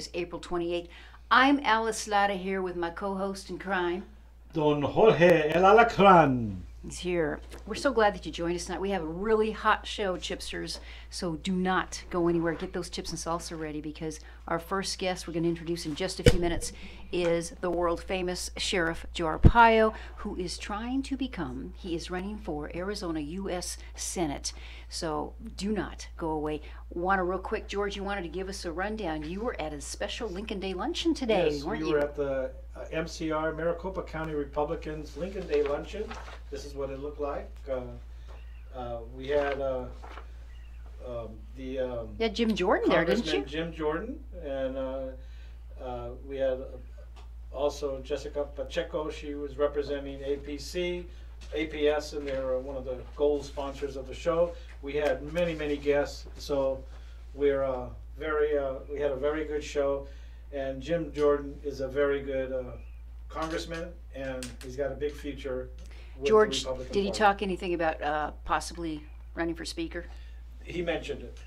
is April 28th. I'm Alice Latta here with my co-host in crime. Don Jorge El Alacran. He's here. We're so glad that you joined us tonight. We have a really hot show, chipsters, so do not go anywhere. Get those chips and salsa ready because our first guest we're going to introduce in just a few minutes is the world famous Sheriff Joe Arpaio, who is trying to become, he is running for Arizona U.S. Senate. So do not go away. Want to real quick, George, you wanted to give us a rundown. You were at a special Lincoln Day luncheon today, Yes, weren't we you? were at the MCR, Maricopa County Republicans Lincoln Day Luncheon. This is what it looked like. We had Yeah, Jim Jordan there, didn't you? Congressman Jim Jordan, and we had also Jessica Pacheco. She was representing APS, and they're one of the gold sponsors of the show. We had many guests, so we're we had a very good show. And Jim Jordan is a very good congressman, and he's got a big future with George, the Republican did he Party. talk anything about possibly running for speaker? He mentioned it.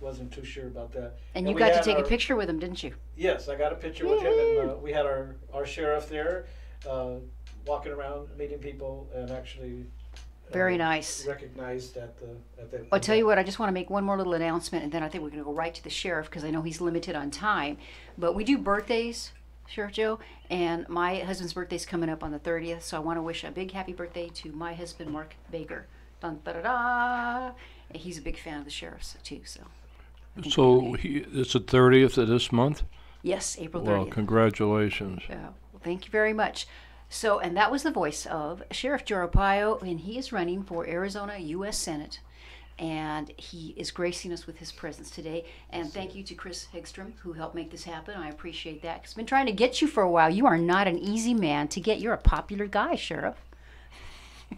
Wasn't too sure about that. And you we got to had take a our- picture with him, didn't you? Yes, I got a picture with him, and we had our sheriff there, walking around, meeting people, and actually Very nice. recognized at the. I'll tell you what, I just want to make one more little announcement, and then I think we're going to go right to the sheriff because I know he's limited on time. But we do birthdays, Sheriff Joe, and my husband's birthday's coming up on the 30th, so I want to wish a big happy birthday to my husband, Mark Baker. Dun, da, da, da. And he's a big fan of the sheriff's, too, so. So it's the 30th of this month? Yes, April 30th. Well, congratulations. Yeah, well, thank you very much. So, and that was the voice of Sheriff Joe Arpaio, and he is running for Arizona U.S. Senate, and he is gracing us with his presence today. And thank you to Chris Hegstrom, who helped make this happen. I appreciate that. He's been trying to get you for a while. You are not an easy man to get. You're a popular guy, Sheriff.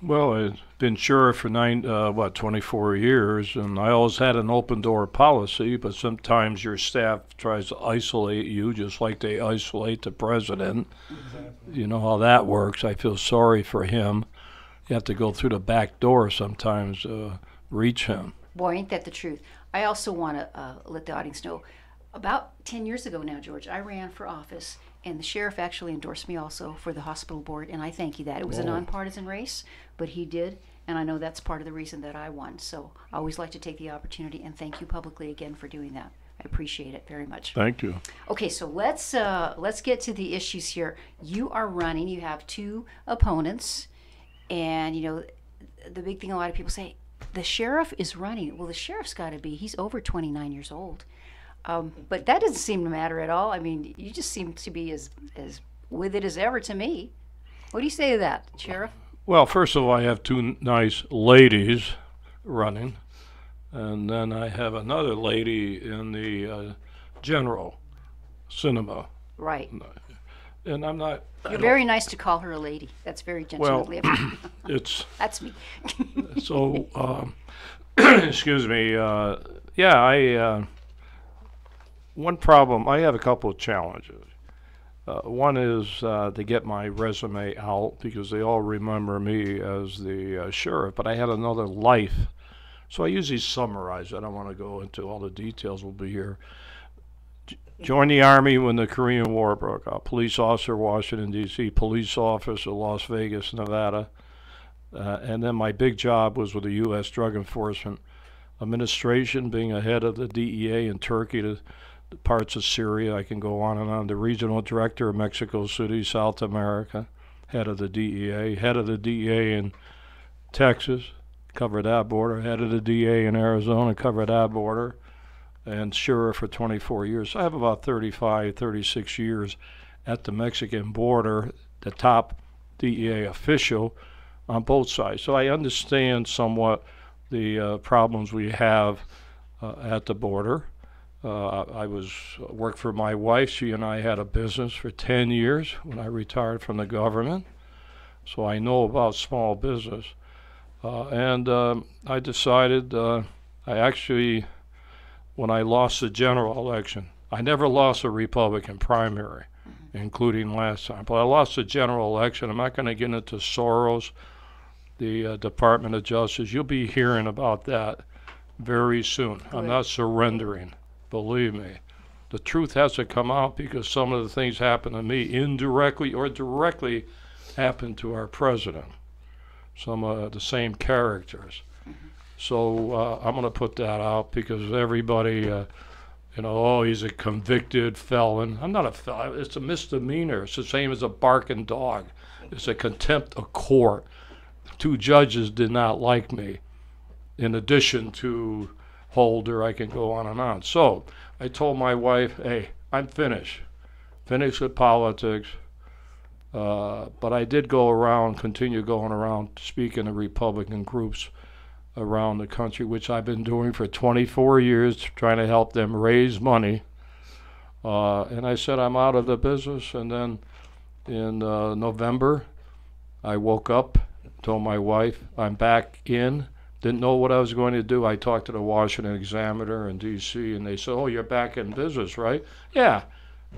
Well, I've been sheriff for 24 years, and I always had an open door policy, but sometimes your staff tries to isolate you just like they isolate the president. Exactly. You know how that works. I feel sorry for him. You have to go through the back door sometimes to reach him. Boy, ain't that the truth. I also want to let the audience know, about 10 years ago now, George, I ran for office, and the sheriff actually endorsed me also for the hospital board, and I thank you that. It was a Oh. nonpartisan race, but he did, and I know that's part of the reason that I won. So I always like to take the opportunity and thank you publicly again for doing that. I appreciate it very much. Thank you. Okay, so let's get to the issues here. You are running. You have two opponents, and you know the big thing. A lot of people say the sheriff is running. Well, the sheriff's got to be. He's over 29 years old, but that doesn't seem to matter at all. I mean, you just seem to be as with it as ever to me. What do you say to that, Sheriff? Well, first of all, I have two nice ladies running, and then I have another lady in the general cinema. Right. And I'm not. You're very nice to call her a lady. That's very gentlemanly. It's That's me. so. Excuse me. Yeah, one problem. I have a couple of challenges. One is to get my resume out because they all remember me as the sheriff, but I had another life. So I usually summarize. I don't want to go into all the details. We'll be here. Joined the Army when the Korean War broke out. Police officer, Washington, D.C., police officer, Las Vegas, Nevada. And then my big job was with the U.S. Drug Enforcement Administration, being a head of the DEA in Turkey, the parts of Syria. I can go on and on. The regional director of Mexico City, South America, head of the DEA, head of the DEA in Texas, covered that border, head of the DEA in Arizona, covered that border, and sheriff for 24 years. So I have about 35, 36 years at the Mexican border, the top DEA official on both sides. So I understand somewhat the problems we have at the border. I worked for my wife. She and I had a business for 10 years when I retired from the government. So I know about small business. And I decided, when I lost the general election, I never lost a Republican primary, including last time. But I lost the general election. I'm not going to get into Soros, the Department of Justice. You'll be hearing about that very soon. I'm not surrendering. Believe me. The truth has to come out because some of the things happen to me indirectly or directly happened to our president. Some of the same characters. So I'm going to put that out because everybody, oh, he's a convicted felon. I'm not a felon. It's a misdemeanor. It's the same as a barking dog. It's a contempt of court. 2 judges did not like me. In addition to Holder, I can go on and on. So I told my wife, hey, I'm finished. Finished with politics. But I did continue going around speaking to Republican groups around the country, which I've been doing for 24 years, trying to help them raise money. And I said, I'm out of the business. And then in November, I woke up, told my wife, I'm back in. Didn't know what I was going to do. I talked to the Washington Examiner in D.C., and they said, oh, you're back in business, right? Yeah,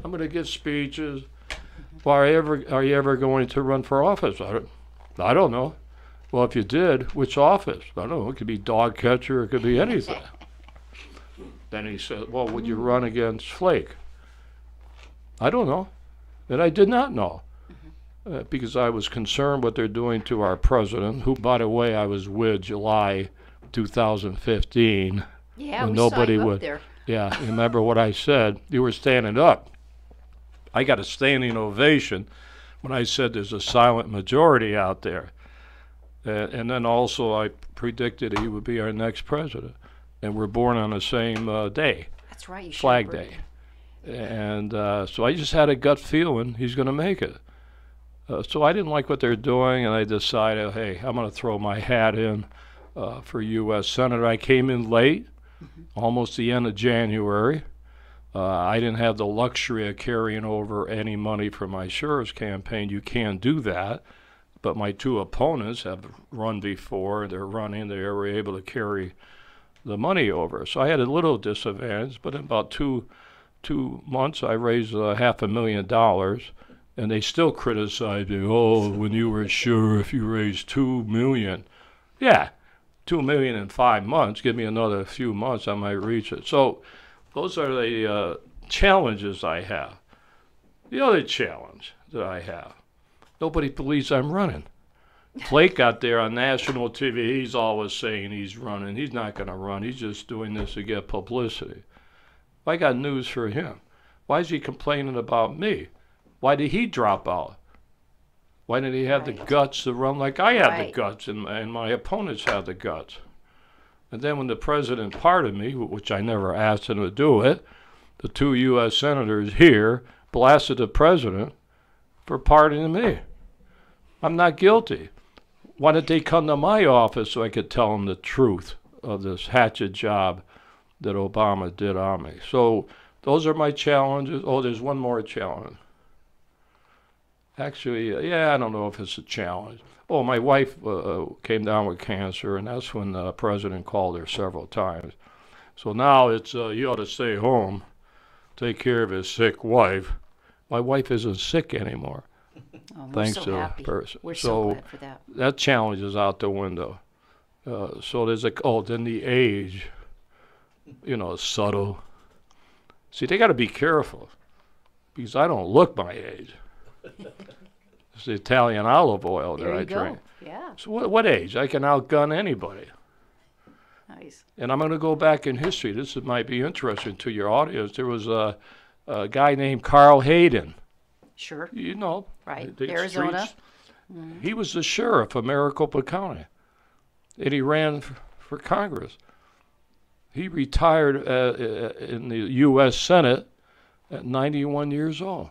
I'm going to give speeches. Well, are you ever going to run for office? I don't know. Well, if you did, which office? I don't know. It could be dog catcher. It could be anything. Then he said, well, would you run against Flake? I don't know. And I did not know. Because I was concerned what they're doing to our president, who, by the way, I was with July 2015. Yeah, when we nobody saw you would. up there. Yeah, remember what I said? You were standing up. I got a standing ovation when I said there's a silent majority out there. And then also I predicted he would be our next president. And we're born on the same day, That's right. You Flag shared Day. And so I just had a gut feeling he's going to make it. So I didn't like what they're doing, and I decided, hey, I'm going to throw my hat in for U.S. Senator. I came in late, almost the end of January. I didn't have the luxury of carrying over any money from my sheriff's campaign. You can't do that. But my 2 opponents have run before. They're running. They were able to carry the money over. So I had a little disadvantage, but in about two months, I raised $500,000. And they still criticize me. Oh, when you were sure if you raised $2 million. Yeah, $2 million in 5 months. Give me another few months, I might reach it. So those are the challenges I have. The other challenge that I have, nobody believes I'm running. Flake got there on national TV. He's always saying he's running. He's not going to run. He's just doing this to get publicity. I got news for him. Why is he complaining about me? Why did he drop out? Why didn't he have the guts to run like I had the guts and my opponents had the guts? And then when the president pardoned me, which I never asked him to do it, the 2 U.S. senators here blasted the president for pardoning me. I'm not guilty. Why didn't they come to my office so I could tell them the truth of this hatchet job that Obama did on me? So those are my challenges. Oh, there's one more challenge. Actually, I don't know if it's a challenge. Oh, my wife came down with cancer, and that's when the president called her several times. So now it's, you ought to stay home, take care of his sick wife. My wife isn't sick anymore, thanks so to happy. the person. We're so glad for that. That challenge is out the window. So there's then the age, subtle. See, they got to be careful, because I don't look my age. It's the Italian olive oil that I drink. Yeah. So what age? I can outgun anybody. Nice. And I'm going to go back in history. This might be interesting to your audience. There was a guy named Carl Hayden. Sure. Right. Arizona. He was the sheriff of Maricopa County, and he ran for Congress. He retired in the U.S. Senate at 91 years old.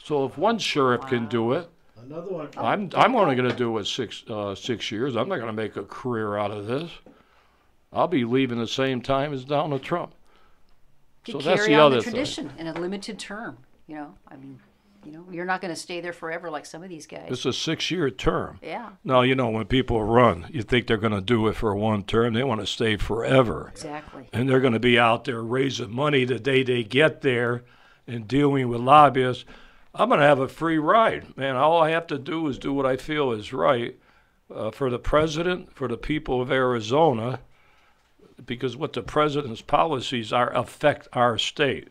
So if one sheriff can do it, Another one. I'm only going to do it 6 years. I'm not going to make a career out of this. I'll be leaving the same time as Donald Trump. So that's carry the on other the thing. tradition in a limited term. You're not going to stay there forever like some of these guys. It's a 6-year term. Yeah. Now, when people run, you think they're going to do it for one term. They want to stay forever. Exactly. And they're going to be out there raising money the day they get there and dealing with lobbyists. I'm going to have a free ride, man. All I have to do is do what I feel is right for the president, for the people of Arizona, because what the president's policies are affect our state.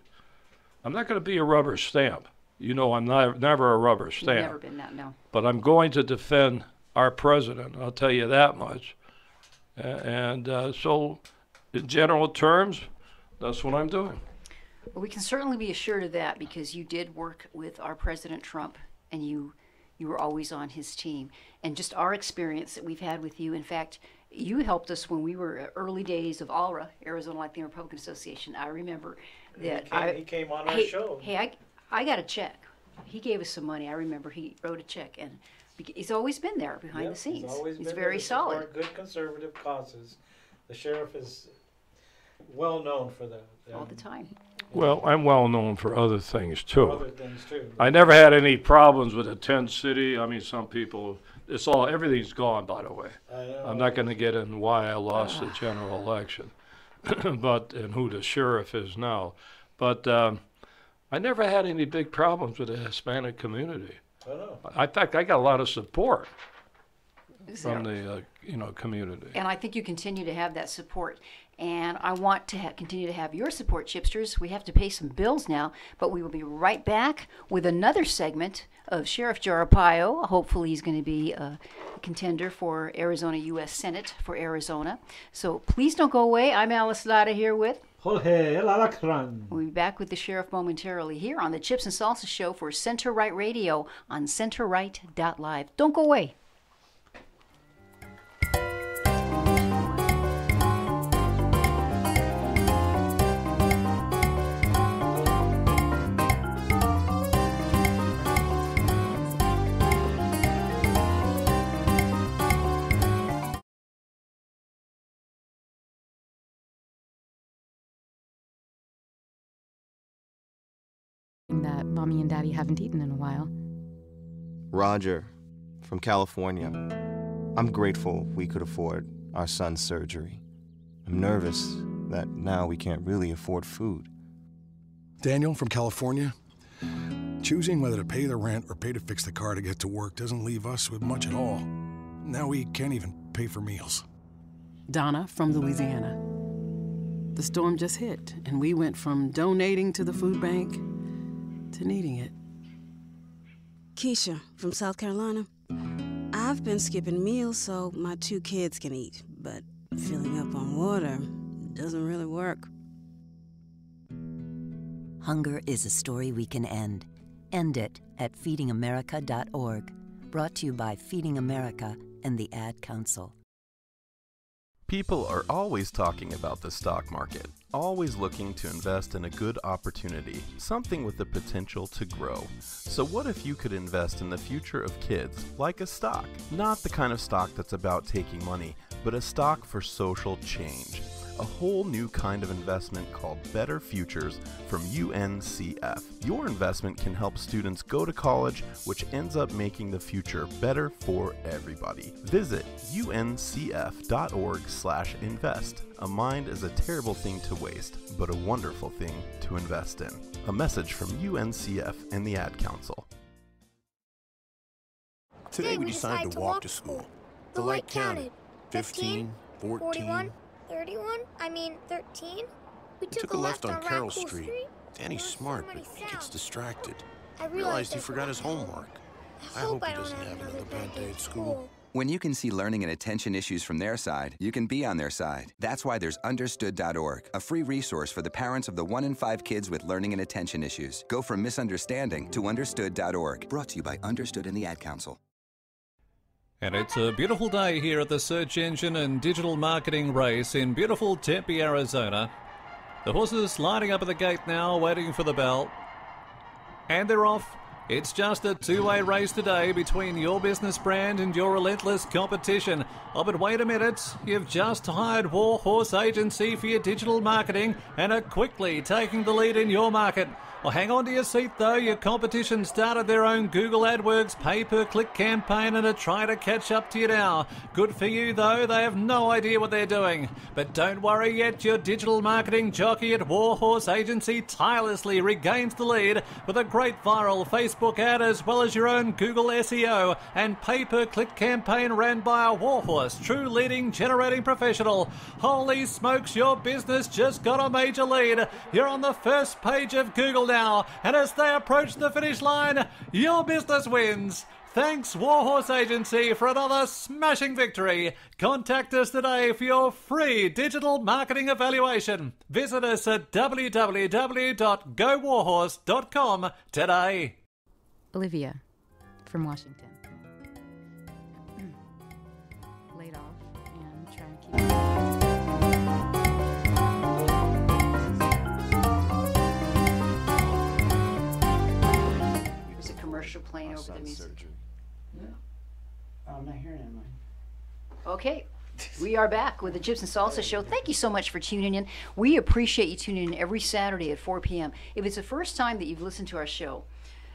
I'm not going to be a rubber stamp. You know, I'm never a rubber You've stamp. never been that, no. But I'm going to defend our president. I'll tell you that much. So, in general terms, that's what I'm doing. Well, we can certainly be assured of that because you did work with our President Trump, and you were always on his team. And just our experience that we've had with you, in fact, you helped us when we were early days of ALRA, Arizona Latino Republican Association. I remember that He came on our show. Hey, I got a check. He gave us some money. I remember he wrote a check, and he's always been there behind Yep, the scenes. He's always been very there to support solid. good conservative causes. The sheriff is well known for that. All the time. Well, I'm well known for other things, too. Other things too. I never had any problems with a tent city. I mean, some people, everything's gone, by the way. I know. I'm not going to get in why I lost the general election, and who the sheriff is now. But I never had any big problems with the Hispanic community. I know. In fact, I got a lot of support from Zero. the community. And I think you continue to have that support. And I want to continue to have your support, Chipsters. We have to pay some bills now, but we will be right back with another segment of Sheriff Joe Arpaio. Hopefully he's going to be a contender for Arizona U.S. Senate for Arizona. So please don't go away. I'm Alice Lara here with... Jorge El Alacran. We'll be back with the Sheriff momentarily here on the Chips and Salsa Show for Center Right Radio on centerright.live. Don't go away. That Mommy and Daddy haven't eaten in a while. Roger, from California. I'm grateful we could afford our son's surgery. I'm nervous that now we can't really afford food. Daniel from California. Choosing whether to pay the rent or pay to fix the car to get to work doesn't leave us with much at all. Now we can't even pay for meals. Donna from Louisiana. The storm just hit, and we went from donating to the food bank to needing it. Keisha from South Carolina. I've been skipping meals so my 2 kids can eat, but filling up on water doesn't really work. Hunger is a story we can end. End it at feedingamerica.org. Brought to you by Feeding America and the Ad Council. People are always talking about the stock market, always looking to invest in a good opportunity, something with the potential to grow. So what if you could invest in the future of kids, like a stock? Not the kind of stock that's about taking money, but a stock for social change. A whole new kind of investment called Better Futures from UNCF. Your investment can help students go to college, which ends up making the future better for everybody. Visit uncf.org/invest. A mind is a terrible thing to waste, but a wonderful thing to invest in. A message from UNCF and the Ad Council. Today we decided to walk to school. The light counted. 15, 14... 41, 31, 13. We took a left on Carroll Street. Danny's smart, but he gets distracted. I realized he forgot his homework. I hope he doesn't have another bad day at school. When you can see learning and attention issues from their side, you can be on their side. That's why there's Understood.org, a free resource for the parents of the 1 in 5 kids with learning and attention issues. Go from misunderstanding to Understood.org. Brought to you by Understood and the Ad Council. And it's a beautiful day here at the Search Engine and Digital Marketing Race in beautiful Tempe, Arizona. The horses lining up at the gate now, waiting for the bell. And they're off. It's just a two-way race today between your business brand and your relentless competition. Oh, but wait a minute. You've just hired Warhorse Agency for your digital marketing and are quickly taking the lead in your market. Well, hang on to your seat, though. Your competition started their own Google AdWords pay-per-click campaign and are trying to catch up to you now. Good for you, though. They have no idea what they're doing. But don't worry yet. Your digital marketing jockey at Warhorse Agency tirelessly regains the lead with a great viral Facebook ad as well as your own Google SEO and pay-per-click campaign ran by a Warhorse, true leading generating professional. Holy smokes, your business just got a major lead. You're on the first page of Google now, and as they approach the finish line, your business wins. Thanks Warhorse Agency for another smashing victory. Contact us today for your free digital marketing evaluation. Visit us at www.gowarhorse.com today. Olivia from Washington. Laid off and trying to keep. There's a commercial playing over the music. Oh, I'm not hearing it, Mike. Okay, we are back with the Chips and Salsa Show. Thank you so much for tuning in. We appreciate you tuning in every Saturday at 4 p.m. If it's the first time that you've listened to our show,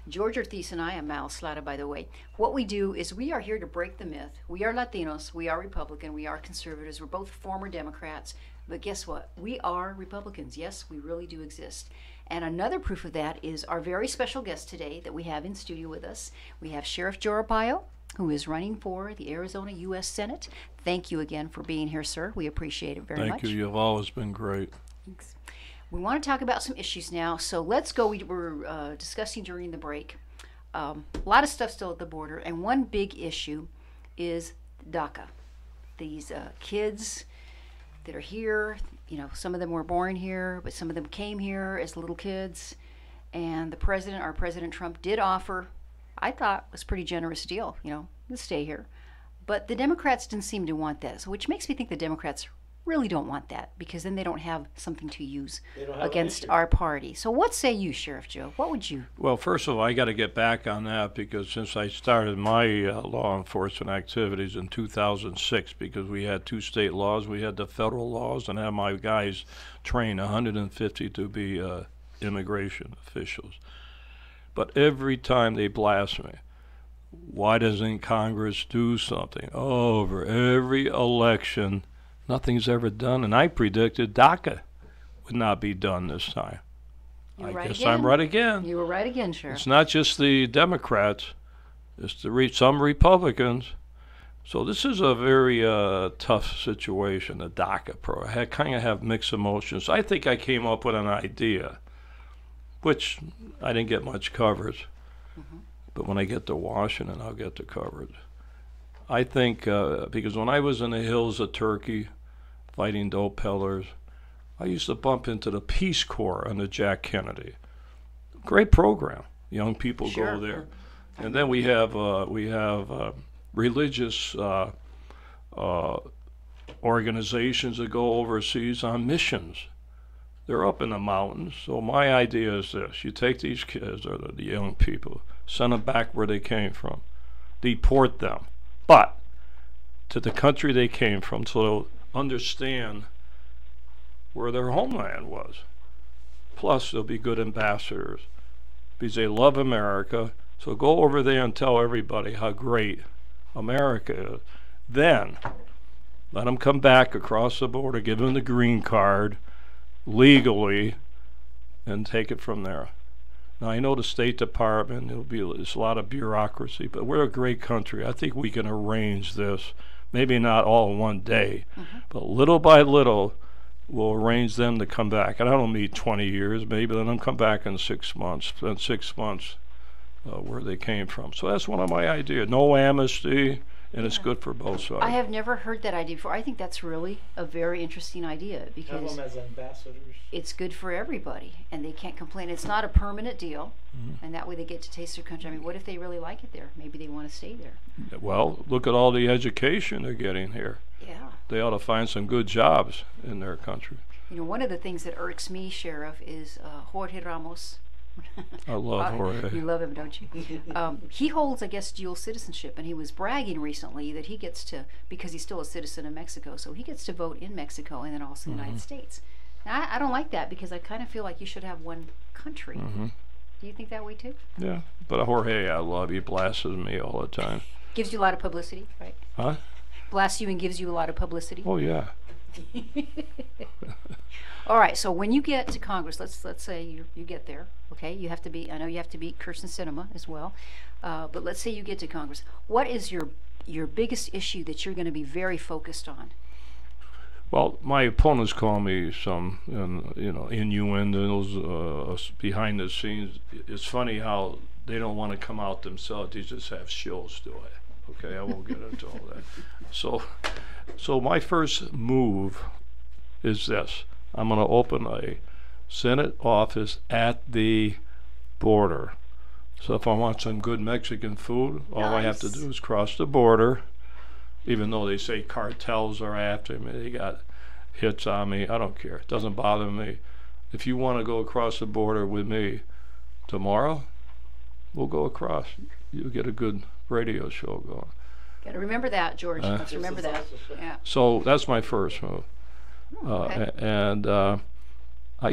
George Ortiz and I am Mal Slada, by the way. What we do is we are here to break the myth. We are Latinos, we are Republican, we are conservatives, we're both former Democrats, but guess what? We are Republicans. Yes, we really do exist. And another proof of that is our very special guest today that we have in studio with us. We have Sheriff Joe Arpaio, who is running for the Arizona U.S. Senate. Thank you again for being here, sir. We appreciate it very much. Thank you. You've always been great. Thanks. We want to talk about some issues now, so let's go. We were discussing during the break a lot of stuff still at the border, and one big issue is DACA. These kids that are here, you know, some of them were born here, but some of them came here as little kids, and our President Trump did offer, I thought was a pretty generous deal, you know, to stay here. But the Democrats didn't seem to want that, so which makes me think the Democrats really don't want that, because then they don't have something to use against our party. So what say you, Sheriff Joe? What would you? Well, first of all, I got to get back on that, because since I started my law enforcement activities in 2006, because we had two state laws, we had the federal laws, and had my guys train 150 to be immigration officials. But every time they blast me, why doesn't Congress do something? Over every election, nothing's ever done, and I predicted DACA would not be done this time. You were I right guess again. I'm right again. You were right again, Sheriff. It's not just the Democrats, it's some Republicans. So this is a very tough situation, the DACA program. I kind of have mixed emotions. I think I came up with an idea, which I didn't get much coverage. But when I get to Washington, I'll get the coverage. I think, because when I was in the hills of Turkey fighting dope peddlers, I used to bump into the Peace Corps under Jack Kennedy. Great program. Young people go there. And then we have religious organizations that go overseas on missions. They're up in the mountains. So my idea is this. You take these kids, or the young people, send them back where they came from. Deport them. But to the country they came from, so they'll understand where their homeland was. Plus, they'll be good ambassadors because they love America. So go over there and tell everybody how great America is. Then let them come back across the border, give them the green card legally, and take it from there. Now, I know the State Department, there's a lot of bureaucracy, but we're a great country. I think we can arrange this, maybe not all in one day, but little by little, we'll arrange them to come back. And I don't mean 20 years, maybe let them come back in 6 months, then 6 months where they came from. So that's one of my ideas. No amnesty, and it's good for both sides. I have never heard that idea before. I think that's really a very interesting idea, because Have them as ambassadors. it's good for everybody, and they can't complain. It's not a permanent deal, and that way they get to taste their country. I mean, what if they really like it there? Maybe they want to stay there. Well, look at all the education they're getting here. Yeah. They ought to find some good jobs in their country. You know, one of the things that irks me, Sheriff, is Jorge Ramos. I love Jorge. You love him, don't you? He holds, I guess, dual citizenship, and he was bragging recently that he gets to, because he's still a citizen of Mexico, so he gets to vote in Mexico and then also the United States. Now, I don't like that, because I kind of feel like you should have one country. Do you think that way too? Yeah, but Jorge, I love. He blasts me all the time. Gives you a lot of publicity, right? Huh? Blasts you and gives you a lot of publicity. Oh yeah. All right, so when you get to Congress, let's say you get there, okay? You have to be, I know you have to beat Kyrsten Sinema as well, but let's say you get to Congress. What is your biggest issue that you're going to be very focused on? Well, my opponents call me some, innuendos behind the scenes. It's funny how they don't want to come out themselves. They just have shows do it. Okay, I won't get into all that. So my first move is this. I'm going to open a Senate office at the border. So if I want some good Mexican food, all I have to do is cross the border. Even though they say cartels are after me, they got hits on me, I don't care. It doesn't bother me. If you want to go across the border with me tomorrow, we'll go across. You'll get a good radio show going. Got to remember that, George. Let's remember that. Yeah. So that's my first move. And I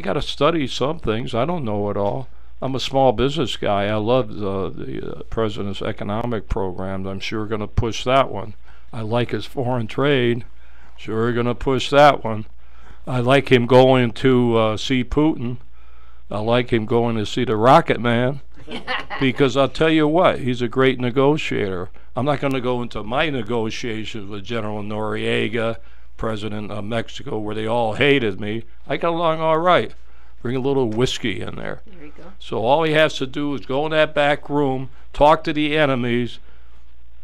got to study some things. I don't know it all. I'm a small business guy. I love the president's economic programs. I'm sure going to push that one. I like his foreign trade. Sure going to push that one. I like him going to see Putin. I like him going to see the Rocket Man. Because I'll tell you what, he's a great negotiator. I'm not going to go into my negotiations with General Noriega, president of Mexico, where they all hated me. I got along all right. Bring a little whiskey in there. There you go. So all he has to do is go in that back room, talk to the enemies,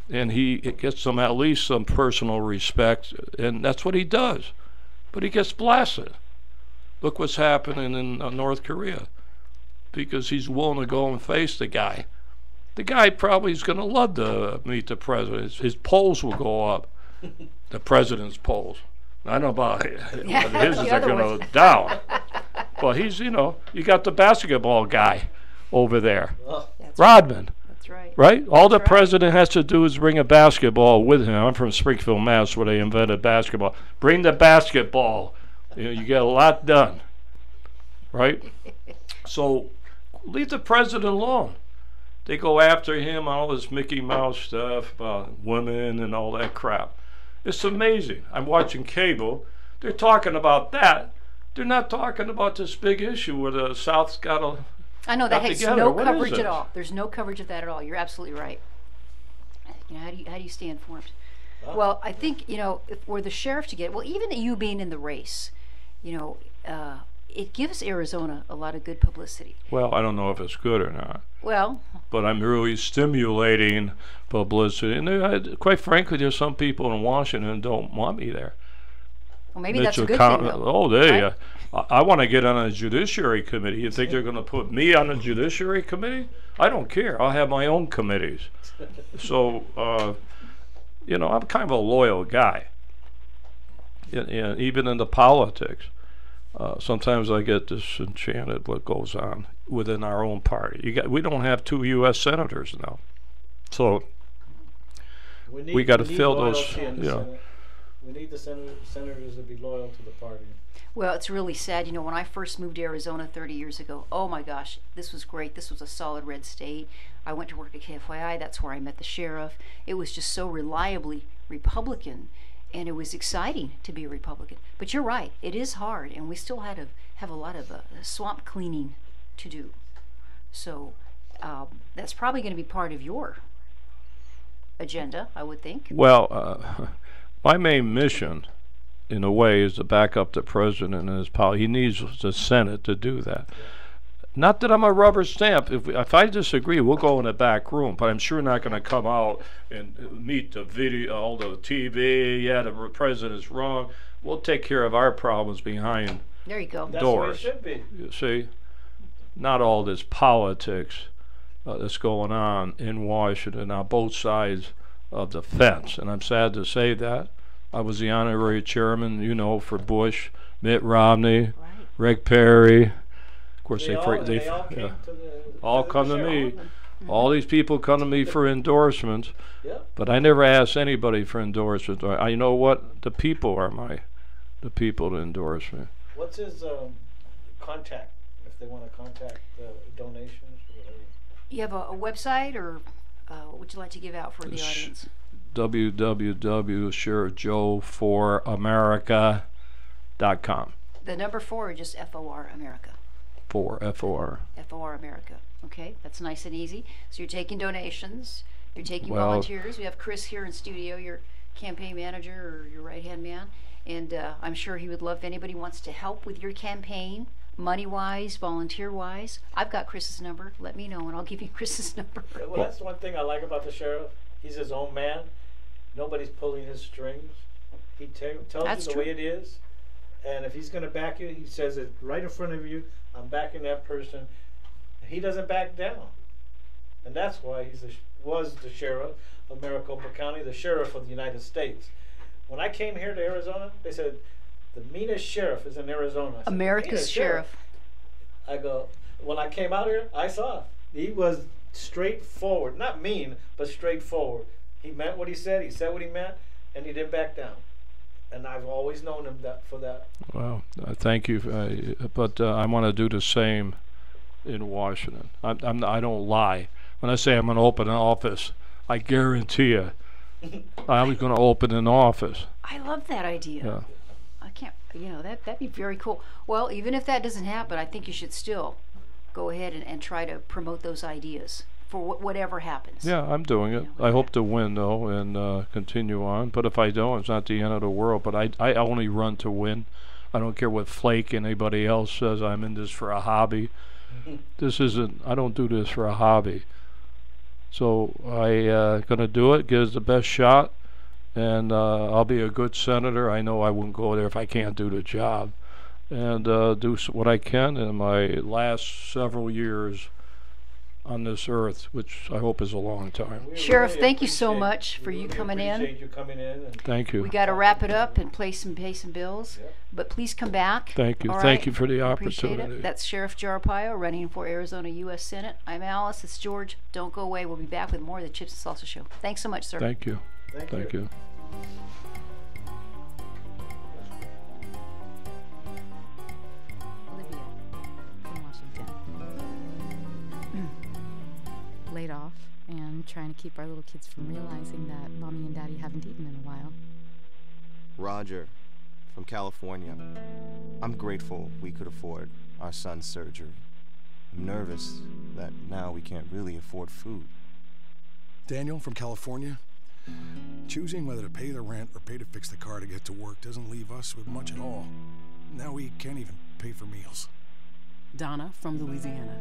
and it gets them at least some personal respect, and that's what he does. But he gets blasted. Look what's happening in North Korea, because he's willing to go and face the guy. The guy probably is going to love to meet the president. His polls will go up, the president's polls. I don't know about his are going to go down. But he's, you got the basketball guy over there, Rodman. That's right. Right? All the president has to do is bring a basketball with him. I'm from Springfield, Mass, where they invented basketball. Bring the basketball. You get a lot done. Right? So leave the president alone. They go after him, all this Mickey Mouse stuff about women and all that crap. It's amazing. I'm watching cable. They're talking about that. They're not talking about this big issue where the South's got to. I know that has no coverage at all. There's no coverage of that at all. You're absolutely right. How do you stay informed? Well, I think if we're the sheriff to get even you being in the race, it gives Arizona a lot of good publicity. Well, I don't know if it's good or not. Well, but I'm really stimulating publicity, and quite frankly, there's some people in Washington don't want me there. Well, maybe that's a good thing, though. Oh, there you. I want to get on a judiciary committee. You think they're going to put me on a judiciary committee? I don't care. I'll have my own committees. So, I'm kind of a loyal guy. Even in the politics, sometimes I get disenchanted what goes on within our own party. We don't have 2 U.S. senators now, so we got to fill those. We need the senators to be loyal to the party. Well, it's really sad. When I first moved to Arizona 30 years ago, oh my gosh, this was great. This was a solid red state. I went to work at KFYI. That's where I met the sheriff. It was just so reliably Republican, and it was exciting to be a Republican. But you're right, it is hard, and we still had to have a lot of swamp cleaning to do. So that's probably going to be part of your agenda, I would think. Well, my main mission, in a way, is to back up the president and his policy. He needs the Senate to do that. Not that I'm a rubber stamp. If I disagree, we'll go in the back room. But I'm sure not going to come out and meet the video, all the TV. Yeah, the president's wrong. We'll take care of our problems behind there you go. doors. That's the way it should be. You see, not all this politics that's going on in Washington on both sides of the fence. And I'm sad to say that. I was the honorary chairman, for Bush, Mitt Romney, Rick Perry. Of course, they all come to me. All these people come to me for endorsements, but I never ask anybody for endorsements. You know what? The people are the people to endorse me. What's his contact if they want to contact donations or whatever? You have a website, or what would you like to give out for the audience? www.sheriff4america.com. The number 4 or just FOR America? 4, FOR. FOR America. Okay, that's nice and easy. So you're taking donations, you're taking volunteers. We have Chris here in studio, your campaign manager or your right-hand man. And I'm sure he would love if anybody wants to help with your campaign, money-wise, volunteer-wise. I've got Chris's number. Let me know, and I'll give you Chris's number. Well, that's one thing I like about the sheriff. He's his own man. Nobody's pulling his strings. He tells That's you the true. way it is. And if he's going to back you, he says it right in front of you. I'm backing that person. He doesn't back down. And that's why he was the sheriff of Maricopa County, the sheriff of the United States. When I came here to Arizona, they said, the meanest sheriff is in Arizona. I said, America's "Meanest sheriff." I go, when I came out here, I saw he was straightforward. Not mean, but straightforward. He meant what he said what he meant, and he didn't back down. And I've always known him for that. Well, thank you, but I want to do the same in Washington. I don't lie. When I say I'm going to open an office, I guarantee you, I was going to open an office. I love that idea. Yeah. I can't, that'd be very cool. Well, even if that doesn't happen, I think you should still go ahead and try to promote those ideas for whatever happens. Yeah, I'm doing it. I hope to win, though, and continue on. But if I don't, it's not the end of the world. But I only run to win. I don't care what Flake and anybody else says. I'm in this for a hobby. I don't do this for a hobby. So I gonna do it, give it the best shot, and I'll be a good senator. I know I wouldn't go there if I can't do the job, and do what I can in my last several years on this earth, which I hope is a long time. Sheriff, thank you so much for you coming in. Appreciate you coming in. And Thank you. We got to wrap it up and pay some bills, but please come back. Thank you. All Thank right? you for the Appreciate opportunity. it. That's Sheriff Jarapayo running for Arizona U.S. Senate. I'm Alice. It's George. Don't go away. We'll be back with more of the Chips and Salsa Show. Thanks so much, sir. Thank you. Thank you. Olivia from Washington. Laid off and trying to keep our little kids from realizing that mommy and daddy haven't eaten in a while. Roger from California. I'm grateful we could afford our son's surgery. I'm nervous that now we can't really afford food. Daniel from California. Choosing whether to pay the rent or pay to fix the car to get to work doesn't leave us with much at all. Now we can't even pay for meals. Donna from Louisiana.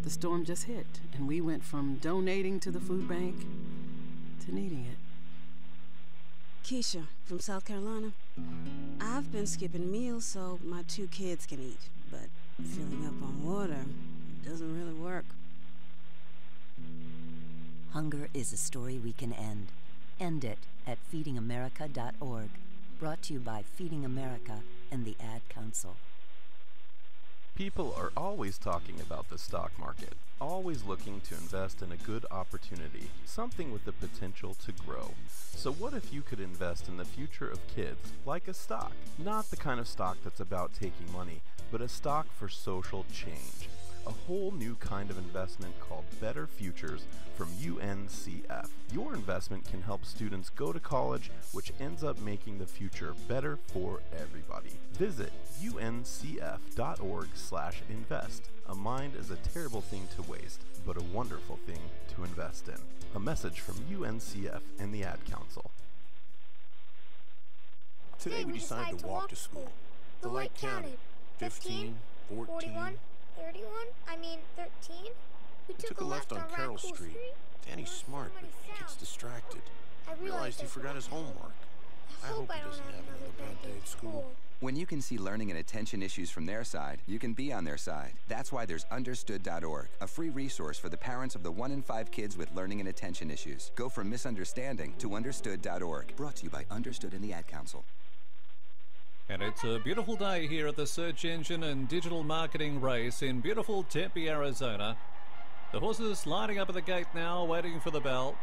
The storm just hit, and we went from donating to the food bank to needing it. Keisha from South Carolina. I've been skipping meals so my 2 kids can eat, but filling up on water doesn't really work. Hunger is a story we can end. End it at feedingamerica.org. Brought to you by Feeding America and the Ad Council. People are always talking about the stock market, always looking to invest in a good opportunity, something with the potential to grow. So what if you could invest in the future of kids, like a stock? Not the kind of stock that's about taking money, but a stock for social change. A whole new kind of investment called Better Futures from UNCF. Your investment can help students go to college, which ends up making the future better for everybody. Visit uncf.org/invest. A mind is a terrible thing to waste, but a wonderful thing to invest in. A message from UNCF and the Ad Council. Today we decided to walk to school. The light counted. 15, 14. 41, 31, 13. We Took a left on Carroll Street. Danny's smart, but he gets distracted. I Realized he forgot his homework. I hope he doesn't have another bad day at school. When you can see learning and attention issues from their side, you can be on their side. That's why there's Understood.org, a free resource for the parents of the 1 in 5 kids with learning and attention issues. Go from misunderstanding to Understood.org. Brought to you by Understood and the Ad Council. And it's a beautiful day here at the search engine and digital marketing race in beautiful Tempe, Arizona. The horses lining up at the gate now, waiting for the bell.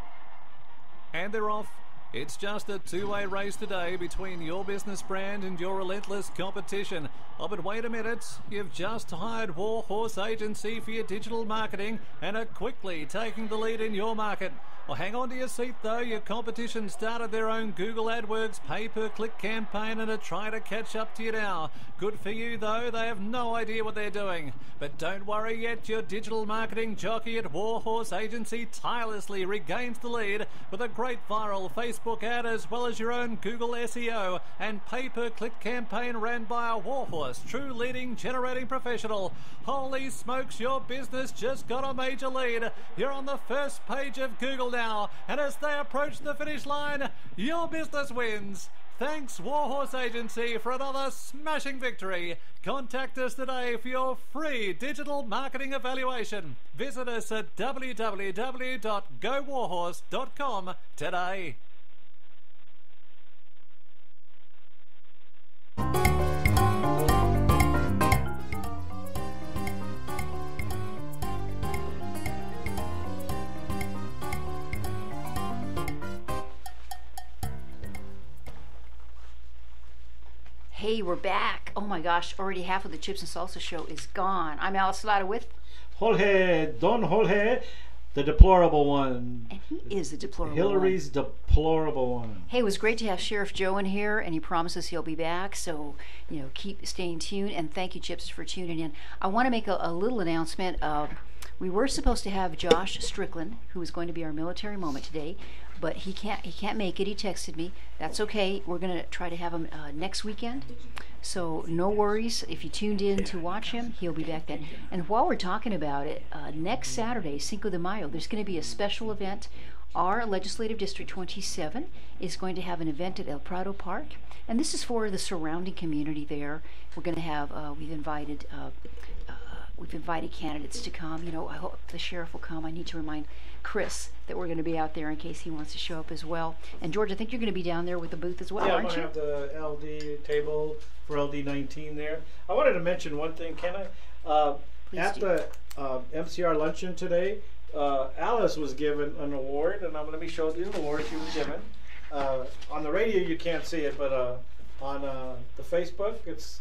And they're off. It's just a two-way race today between your business brand and your relentless competition. Oh, but wait a minute. You've just hired Warhorse Agency for your digital marketing and are quickly taking the lead in your market. Well, hang on to your seat, though. Your competition started their own Google AdWords pay-per-click campaign and are trying to catch up to you now. Good for you, though. They have no idea what they're doing. But don't worry yet. Your digital marketing jockey at Warhorse Agency tirelessly regains the lead with a great viral Facebook Facebook ad as well as your own Google SEO and pay-per-click campaign ran by a Warhorse, true leading generating professional. Holy smokes, your business just got a major lead. You're on the first page of Google now, and as they approach the finish line, your business wins. Thanks, Warhorse Agency, for another smashing victory. Contact us today for your free digital marketing evaluation. Visit us at www.gowarhorse.com today. Hey, we're back. Oh my gosh, already half of the Chips and Salsa show is gone. I'm Alice Salata with Don Jorge, the deplorable one. And he is the deplorable Hillary's one. deplorable one. Hey, it was great to have Sheriff Joe in here, and he promises he'll be back, so, keep staying tuned, and thank you, Chips, for tuning in. I want to make a little announcement. We were supposed to have Josh Strickland, who is going to be our military moment today, but he can't make it. He texted me. That's okay. We're going to try to have him next weekend. So no worries. If you tuned in to watch him, he'll be back then. And while we're talking about it, next Saturday, Cinco de Mayo, there's going to be a special event. Our Legislative District 27 is going to have an event at El Prado Park, and this is for the surrounding community there. We're going to have, we've invited candidates to come. I hope the sheriff will come. I need to remind Chris that we're going to be out there in case he wants to show up as well. And George, I think you're going to be down there with the booth as well, yeah, aren't I'm you? going to have the LD table for LD19 there. I wanted to mention one thing, can I? At the MCR luncheon today, Alice was given an award, and let me show you the award she was given. On the radio you can't see it, but on the Facebook, it's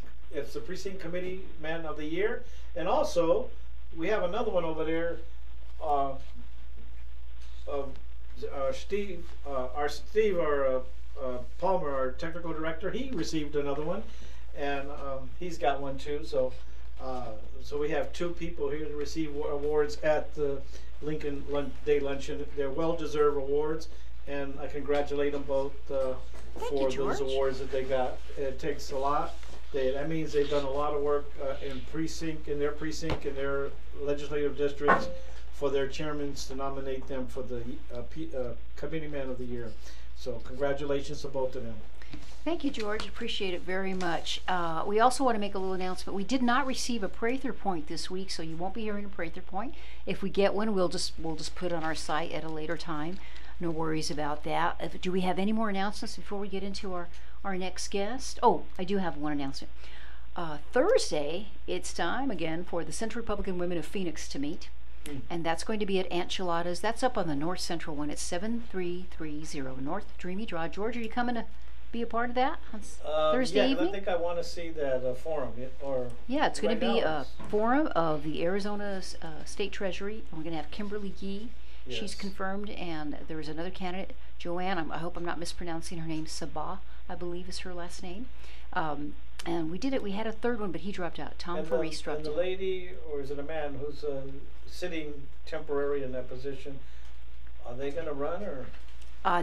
the Precinct Committee Man of the Year. And also, we have another one over there. Steve Palmer, our technical director, he received another one, and he's got one too. So we have two people here to receive awards at the Lincoln Day Luncheon. They're well-deserved awards, and I congratulate them both for those awards that they got. It takes a lot. That means they've done a lot of work in their precinct, in their legislative districts, for their chairmen to nominate them for the Committee Man of the Year. So congratulations to both of them. Thank you, George. Appreciate it very much. We also want to make a little announcement. We did not receive a Prather Point this week, so you won't be hearing a Prather Point. If we get one, we'll just put it on our site at a later time. No worries about that. Do we have any more announcements before we get into our next guest? Oh, I do have one announcement. Thursday, it's time again for the Central Republican Women of Phoenix to meet. And that's going to be at Enchiladas. That's up on the North Central one. It's 7330 North Dreamy Drive. George, are you coming to be a part of that on Thursday evening? I think I want to see that forum. Yeah, it's going to be a forum of the Arizona State Treasury. And we're going to have Kimberly Gee. Yes. She's confirmed, and there is another candidate, Joanne. I hope I'm not mispronouncing her name. Sabah, I believe, is her last name. And we did it. We had a third one, but he dropped out. Tom Faris dropped out. And the lady, or is it a man, who's sitting temporary in that position, are they going to run or?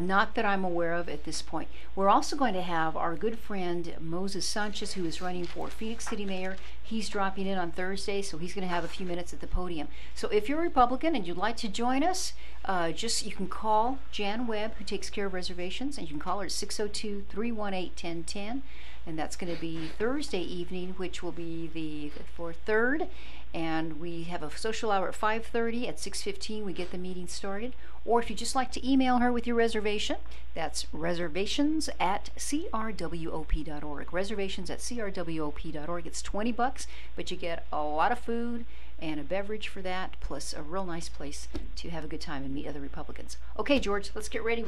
Not that I'm aware of at this point. We're also going to have our good friend Moses Sanchez, who is running for Phoenix City Mayor. He's dropping in on Thursday, so he's going to have a few minutes at the podium. So if you're a Republican and you'd like to join us, you can call Jan Webb, who takes care of reservations, and you can call her at 602-318-1010. And that's going to be Thursday evening, which will be the 3rd. And we have a social hour at 5:30. At 6:15, we get the meeting started. Or if you'd just like to email her with your reservation, that's reservations@crwop.org. Reservations@crwop.org. It's $20, but you get a lot of food and a beverage for that, plus a real nice place to have a good time and meet other Republicans. Okay, George, let's get ready.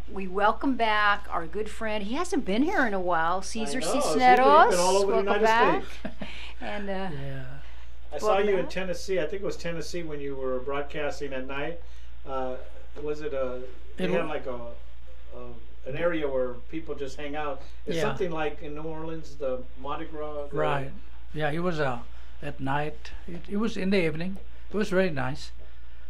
We welcome back our good friend. He hasn't been here in a while, Cesar Cisneros. Been all over the United States. And I saw you in Tennessee. I think it was Tennessee when you were broadcasting at night. Was it they had like an area where people just hang out? It's something like in New Orleans, the Mardi Gras. Right. Yeah, it was at night. It was in the evening. It was very nice.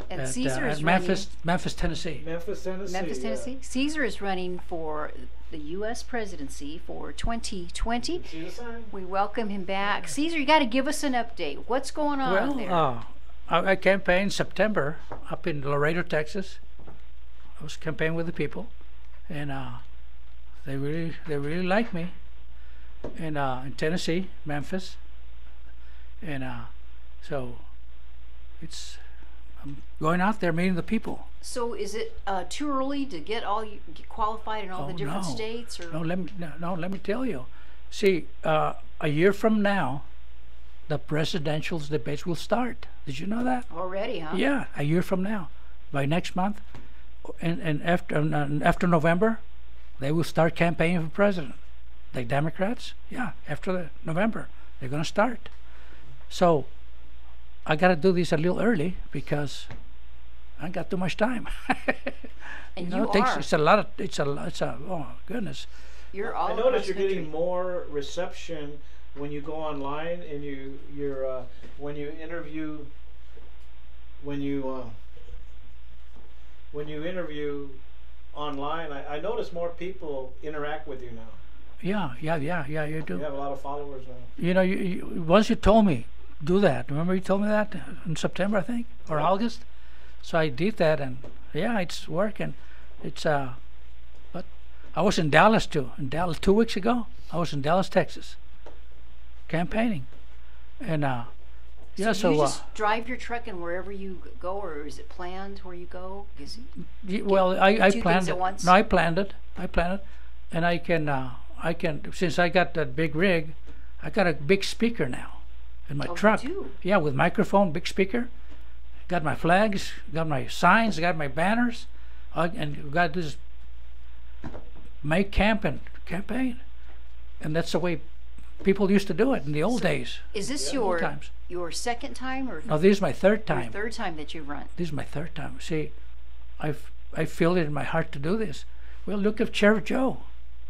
And at, Caesar at is Memphis, Tennessee. Memphis, Tennessee. Memphis, yeah. Tennessee. Caesar is running for the U.S. presidency for 2020. See the sign? We welcome him back. Caesar, you got to give us an update. What's going on there? I campaigned September up in Laredo, Texas. I was campaigning with the people, and they really like me. And in Tennessee, Memphis, and so I'm going out there meeting the people. So is it too early to get qualified in all the different states? Or? No, let me tell you. See, a year from now, the presidential debates will start. Did you know that? Already, huh? Yeah, a year from now, by next month, and after November, they will start campaigning for president. The Democrats, yeah, after November, they're going to start. So I got to do this a little early because I ain't got too much time. And you know, it's a lot. Oh goodness. You're all I notice across you're the getting more reception when you go online and you're when you interview online. I notice more people interact with you now. Yeah, you do. You have a lot of followers now. You know, you once you told me do that. Remember you told me that in September, I think, or August. So I did that, and yeah, it's working. It's but I was in Dallas too. In Dallas 2 weeks ago, I was in Dallas, Texas, campaigning, and yeah. So you just drive your truck and wherever you go, or is it planned where you go? Well, I planned it. Once? No, I planned it, and I can since I got that big rig, I got a big speaker now in my truck. You do? Yeah, with microphone, big speaker. Got my flags, got my signs, got my banners, and got this make camp and campaign, and that's the way people used to do it in the old days. Is this your second time, or no? This is my third time. Your third time that you've run. This is my third time. See, I feel it in my heart to do this. Well, look at Sheriff Joe.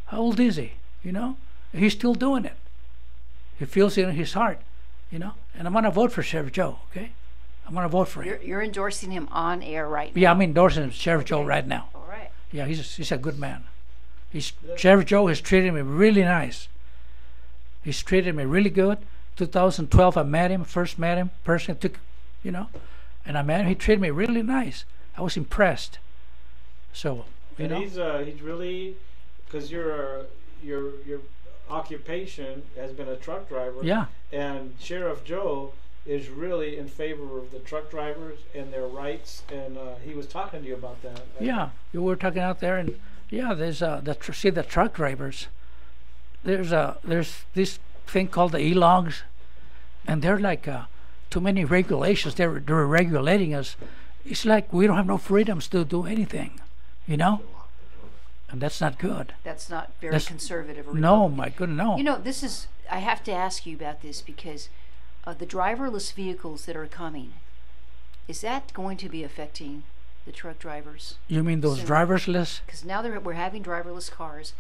How old is he? You know, he's still doing it. He feels it in his heart, you know. And I'm gonna vote for Sheriff Joe. Okay, I'm gonna vote for him. You're endorsing him on air right now. Yeah, I'm endorsing Sheriff Joe right now. All right. Yeah, he's a good man. Sheriff Joe has treated me really nice. He's treated me really good. 2012, I met him, first met him, personally took, you know, and I met him. He treated me really nice. I was impressed. So, you know. He's really, because your occupation has been a truck driver. Yeah. And Sheriff Joe is really in favor of the truck drivers and their rights, and he was talking to you about that. Yeah, you were talking out there, and yeah, there's the truck drivers. There's this thing called the e-logs, and they're like too many regulations. They're regulating us. It's like we don't have no freedoms to do anything, you know, and that's not good. That's not very conservative. Or no, my goodness, no. You know, I have to ask you about this because the driverless vehicles that are coming, is that going to be affecting the truck drivers? You mean those driverless? Because now we're having driverless cars,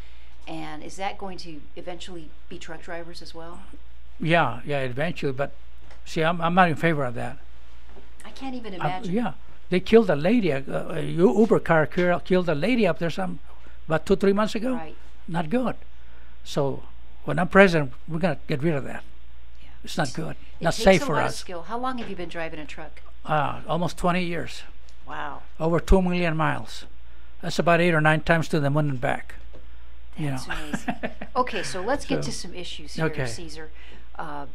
and is that going to eventually be truck drivers as well? Yeah, eventually. But see, I'm not in favor of that. I can't even imagine. Yeah, they killed a lady. A Uber car killed a lady up there about 2-3 months ago. Right. Not good. So when I'm president, we're gonna get rid of that. Yeah. It's not good. Not safe for us. It takes a lot of skill. How long have you been driving a truck? Almost 20 years. Wow. Over 2 million miles. That's about 8 or 9 times to the moon and back. That's amazing. Okay, so let's get to some issues here, Caesar.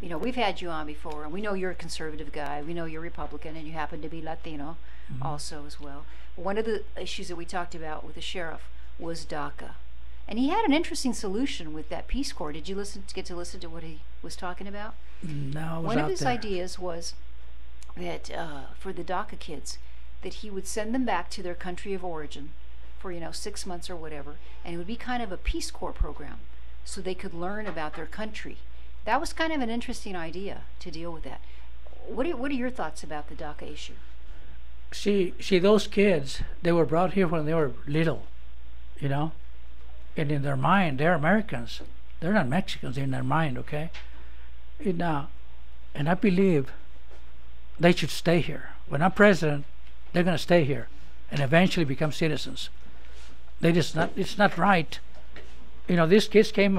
You know, we've had you on before, and we know you're a conservative guy. We know you're Republican, and you happen to be Latino also as well. One of the issues that we talked about with the sheriff was DACA. And he had an interesting solution with that Peace Corps. Did you get to listen to what he was talking about? No, One of his ideas was that for the DACA kids, that he would send them back to their country of origin for 6 months or whatever, and it would be kind of a Peace Corps program so they could learn about their country. That was kind of an interesting idea to deal with that. What are your thoughts about the DACA issue? See, those kids, they were brought here when they were little, you know, and in their mind, they're Americans. They're not Mexicans in their mind, okay? And I believe they should stay here. When I'm president, they're going to stay here and eventually become citizens. It's not right. You know, these kids came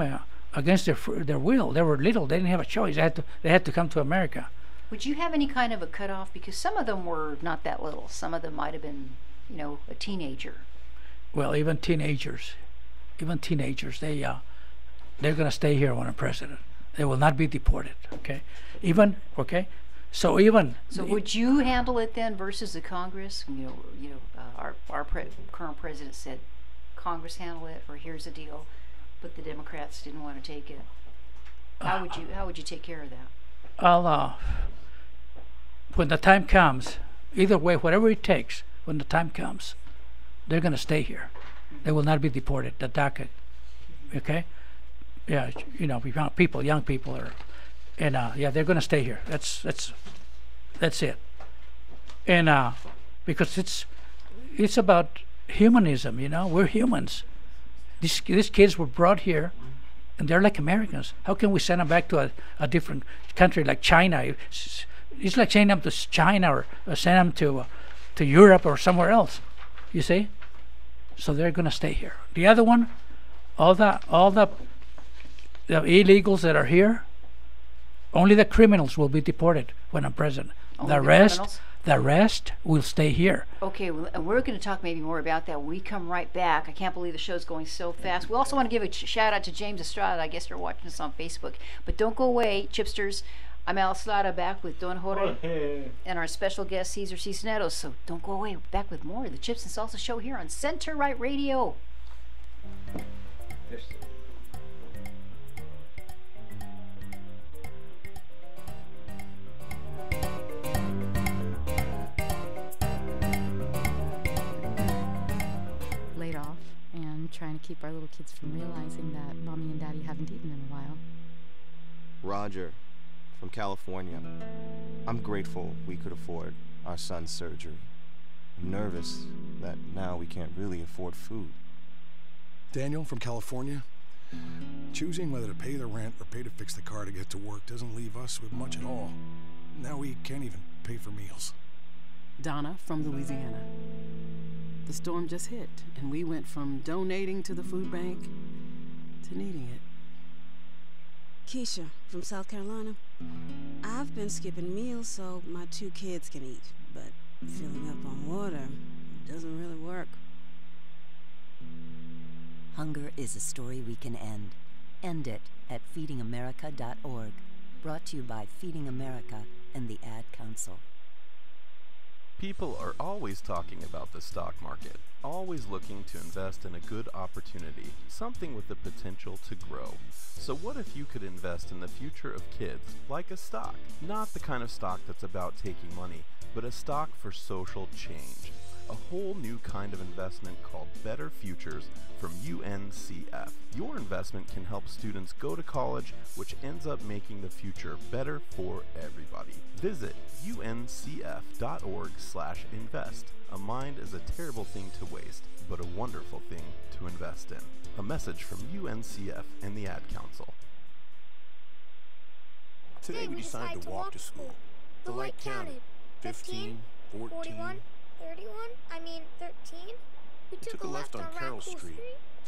against their will. They were little. They didn't have a choice. They had to come to America. Would you have any kind of a cutoff? Because some of them were not that little. Some of them might have been, you know, a teenager. Well, even teenagers, they're going to stay here when I'm president. They will not be deported. Okay, So would you handle it then versus the Congress? Our current president said Congress handle it, or here's the deal, but the Democrats didn't want to take it. How would you take care of that? When the time comes, either way, whatever it takes, when the time comes, they're going to stay here. They will not be deported. The DACA, okay? Yeah, you know, young people are, and they're going to stay here. That's it. And because it's about humanism, you know. We're humans. These kids were brought here, and they're like Americans. How can we send them back to a different country like China? It's like sending them to China or send them to Europe or somewhere else. You see? So they're going to stay here. The other one, all the illegals that are here, only the criminals will be deported when I'm president. The rest will stay here. Okay, well, and we're going to talk maybe more about that when we come right back. I can't believe the show's going so fast. We also want to give a shout out to James Estrada. I guess you're watching us on Facebook. But don't go away, Chipsters. I'm Al Estrada, back with Don Jorge and our special guest, Cesar Cisneros. So don't go away. We're back with more of the Chips and Salsa Show here on Center Right Radio. Laid off and trying to keep our little kids from realizing that mommy and daddy haven't eaten in a while. Roger, from California. I'm grateful we could afford our son's surgery. I'm nervous that now we can't really afford food. Daniel from California. Choosing whether to pay the rent or pay to fix the car to get to work doesn't leave us with much at all. Now we can't even pay for meals. Donna from Louisiana. The storm just hit, and we went from donating to the food bank to needing it. Keisha from South Carolina. I've been skipping meals so my 2 kids can eat, but filling up on water doesn't really work. Hunger is a story we can end. End it at feedingamerica.org. Brought to you by Feeding America and the Ad Council. People are always talking about the stock market, always looking to invest in a good opportunity, something with the potential to grow. So what if you could invest in the future of kids, like a stock? Not the kind of stock that's about taking money, but a stock for social change. A whole new kind of investment called Better Futures from UNCF. Your investment can help students go to college, which ends up making the future better for everybody. Visit uncf.org/invest. A mind is a terrible thing to waste, but a wonderful thing to invest in. A message from UNCF and the Ad Council. Today we decided to walk to school. The light counted. 15, 14... 41, 31, 13. We took a left on Carroll Street.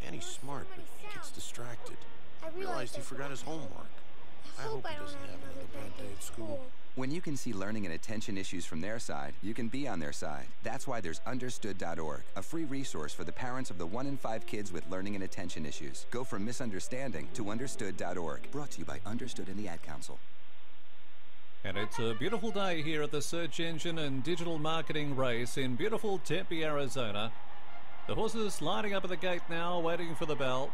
Danny's smart, but he gets distracted. I Realized he forgot his homework. I hope he doesn't have another bad day at school. When you can see learning and attention issues from their side, you can be on their side. That's why there's Understood.org, a free resource for the parents of the 1 in 5 kids with learning and attention issues. Go from misunderstanding to Understood.org. Brought to you by Understood and the Ad Council. And it's a beautiful day here at the Search Engine and Digital Marketing Race in beautiful Tempe, Arizona. The horses lining up at the gate now, waiting for the bell.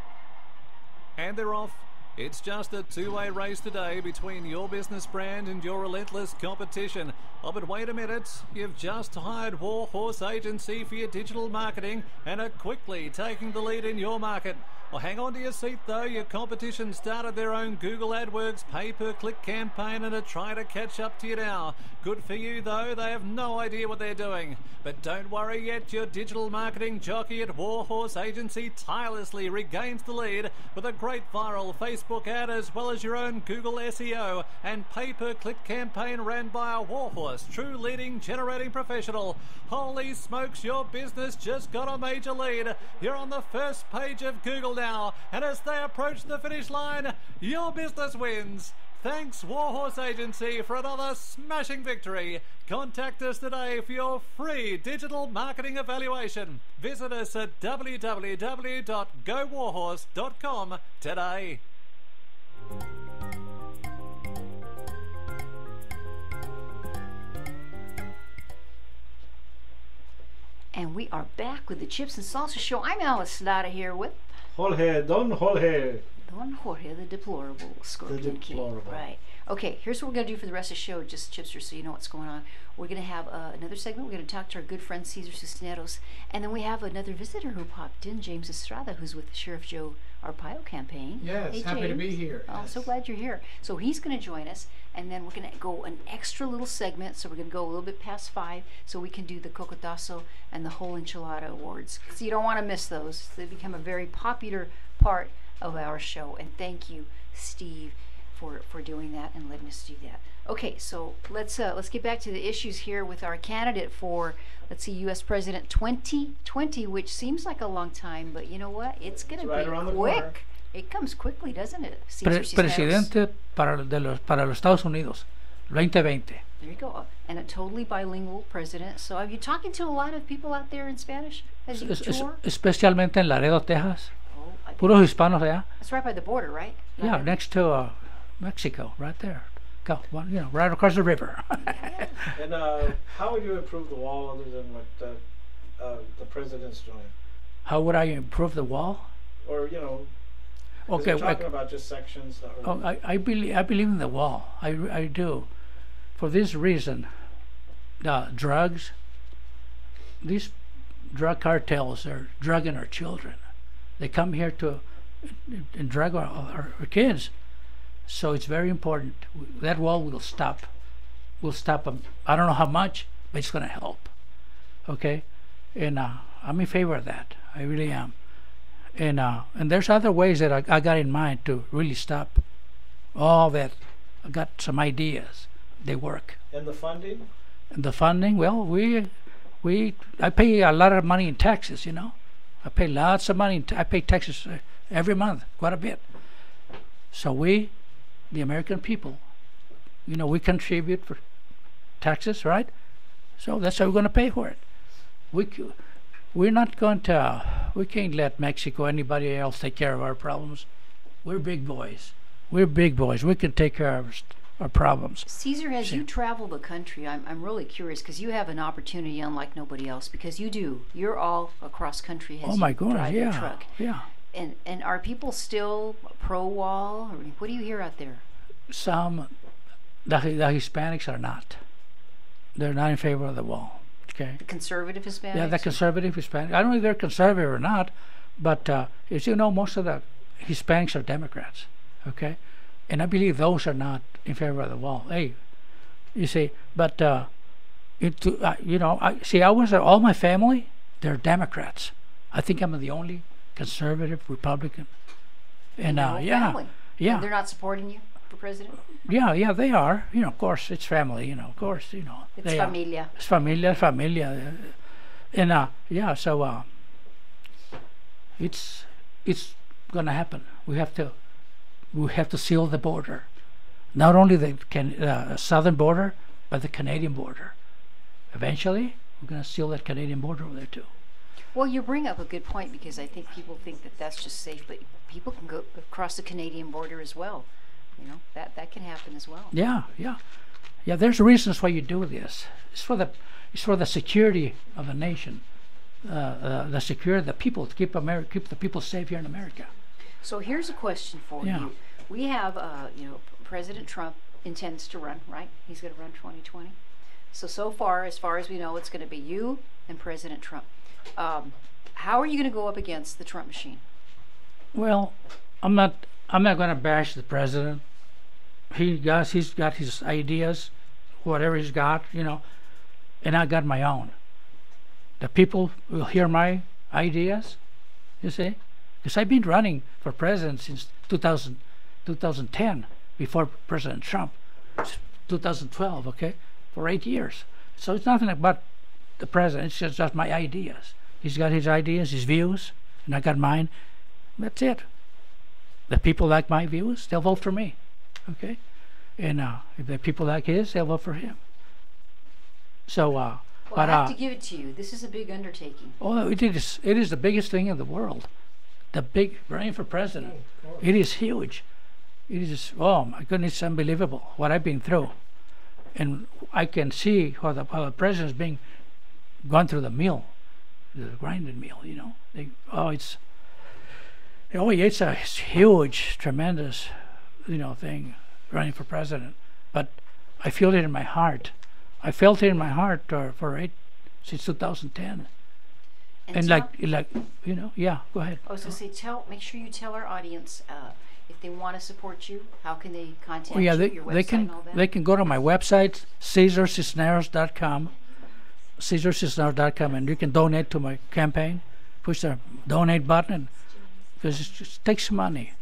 And they're off. It's just a two-way race today between your business brand and your relentless competition. Oh, but wait a minute. You've just hired Warhorse Agency for your digital marketing and are quickly taking the lead in your market. Well, hang on to your seat, though. Your competition started their own Google AdWords pay-per-click campaign and are trying to catch up to you now. Good for you, though. They have no idea what they're doing. But don't worry yet. Your digital marketing jockey at Warhorse Agency tirelessly regains the lead with a great viral Facebook Facebook ad as well as your own Google SEO and pay-per-click campaign ran by a Warhorse, true leading generating professional. Holy smokes, your business just got a major lead. You're on the first page of Google now, and as they approach the finish line, your business wins. Thanks Warhorse Agency for another smashing victory. Contact us today for your free digital marketing evaluation. Visit us at www.gowarhorse.com today. And we are back with the Chips and Salsa Show. I'm Alice Lara here with Jorge, Don Jorge. Don Jorge, the deplorable Scorpion King. Right. Okay, here's what we're going to do for the rest of the show, just Chipsters, so you know what's going on. We're going to have another segment. We're going to talk to our good friend Cesar Cisneros. And then we have another visitor who popped in, James Estrada, who's with Sheriff Joe Arpaio campaign. Yes, hey, happy to be James. here. Oh, Yes. so glad you're here. So he's going to join us, and then we're going to go an extra little segment. So we're going to go a little bit past 5, so we can do the Cocotazo and the whole Enchilada Awards. So you don't want to miss those. They become a very popular part of our show. And thank you, Steve, for doing that and letting us do that. Okay, so let's get back to the issues here with our candidate for, let's see, U.S. President 2020, which seems like a long time, but you know what? It's going to right be around the corner. quick. It comes quickly, doesn't it? Cesar Cisneros? Presidente para los Estados Unidos, 2020. There you go. And a totally bilingual president. So are you talking to a lot of people out there in Spanish as you tour? Especialmente en Laredo, Texas. Oh, I Puros hispanos allá. That's right by the border, right? Yeah, next to Mexico, right there. Go, well, you know, right across the river. And how would you improve the wall other than what the president's doing? How would I improve the wall? Or, you know, 'cause Okay, we're talking about just sections that are... Oh, I believe in the wall. I do. For this reason, drugs, these drug cartels are drugging our children. They come here to and drug our kids. So it's very important. That wall will stop. Will stop them. I don't know how much, but it's going to help. Okay? And I'm in favor of that. I really am. And there's other ways that I got in mind to really stop all that. I got some ideas. They work. And the funding? And the funding, well, I pay a lot of money in taxes, you know. I pay lots of money. I pay taxes every month, quite a bit. So we, the American people, you know, we contribute for taxes, right? So that's how we're going to pay for it. We're not going to, we can't let Mexico, anybody else take care of our problems. We're big boys. We're big boys. We can take care of our problems. Caesar, as you travel the country, I'm really curious because you have an opportunity unlike nobody else because you do. You're all across country as Oh my you goodness, drive your yeah, truck. yeah. And are people still pro-wall? Or what do you hear out there? Some, the Hispanics are not. They're not in favor of the wall. Okay. The conservative Hispanics? Yeah, the conservative Hispanics. I don't know if they're conservative or not, but as you know, most of the Hispanics are Democrats. Okay, and I believe those are not in favor of the wall. Hey, you see, but you know, I was all my family. They're Democrats. I think I'm the only conservative Republican. And yeah, yeah. And they're not supporting you for president? Yeah, they are. You know, of course, it's family. You know, of course, you know. It's familia. It's familia. And yeah, so it's gonna happen. We have to seal the border, not only the southern border, but the Canadian border. Eventually, we're gonna seal that Canadian border over there too. Well, you bring up a good point because I think people think that that's just safe, but people can go across the Canadian border as well. You know, that can happen as well. Yeah. There's reasons why you do this. It's for the security of the nation, the security of the people, to keep the people safe here in America. So here's a question for you. We have, you know, President Trump intends to run, right? He's going to run 2020. So far as we know, it's going to be you and President Trump. How are you going to go up against the Trump machine? Well, I'm not going to bash the president. He's got his ideas, whatever he's got, you know, and I got my own. The people will hear my ideas, you see, because I've been running for president since 2000, 2010, before President Trump. It's 2012, okay, for 8 years. So it's nothing about the president. It's just my ideas. He's got his ideas, his views, and I got mine. That's it. The people like my views, they'll vote for me, okay? And if the people like his, they'll vote for him. So, well, but I have to give it to you. This is a big undertaking. oh, it is the biggest thing in the world. The big running for president. It is huge. It is, oh my goodness, it's unbelievable what I've been through. And I can see how the president's being gone through the mill, the grinding mill, you know. It's a huge, tremendous, you know, thing, running for president. But I feel it in my heart. I felt it in my heart since 2010. And like, you know, yeah, go ahead. I was going to say, make sure you tell our audience if they want to support you, how can they contact you, your website and all that? They can go to my website, CesarCisneros.com, CesarCisneros.com, and you can donate to my campaign. Push the donate button, because it just takes money.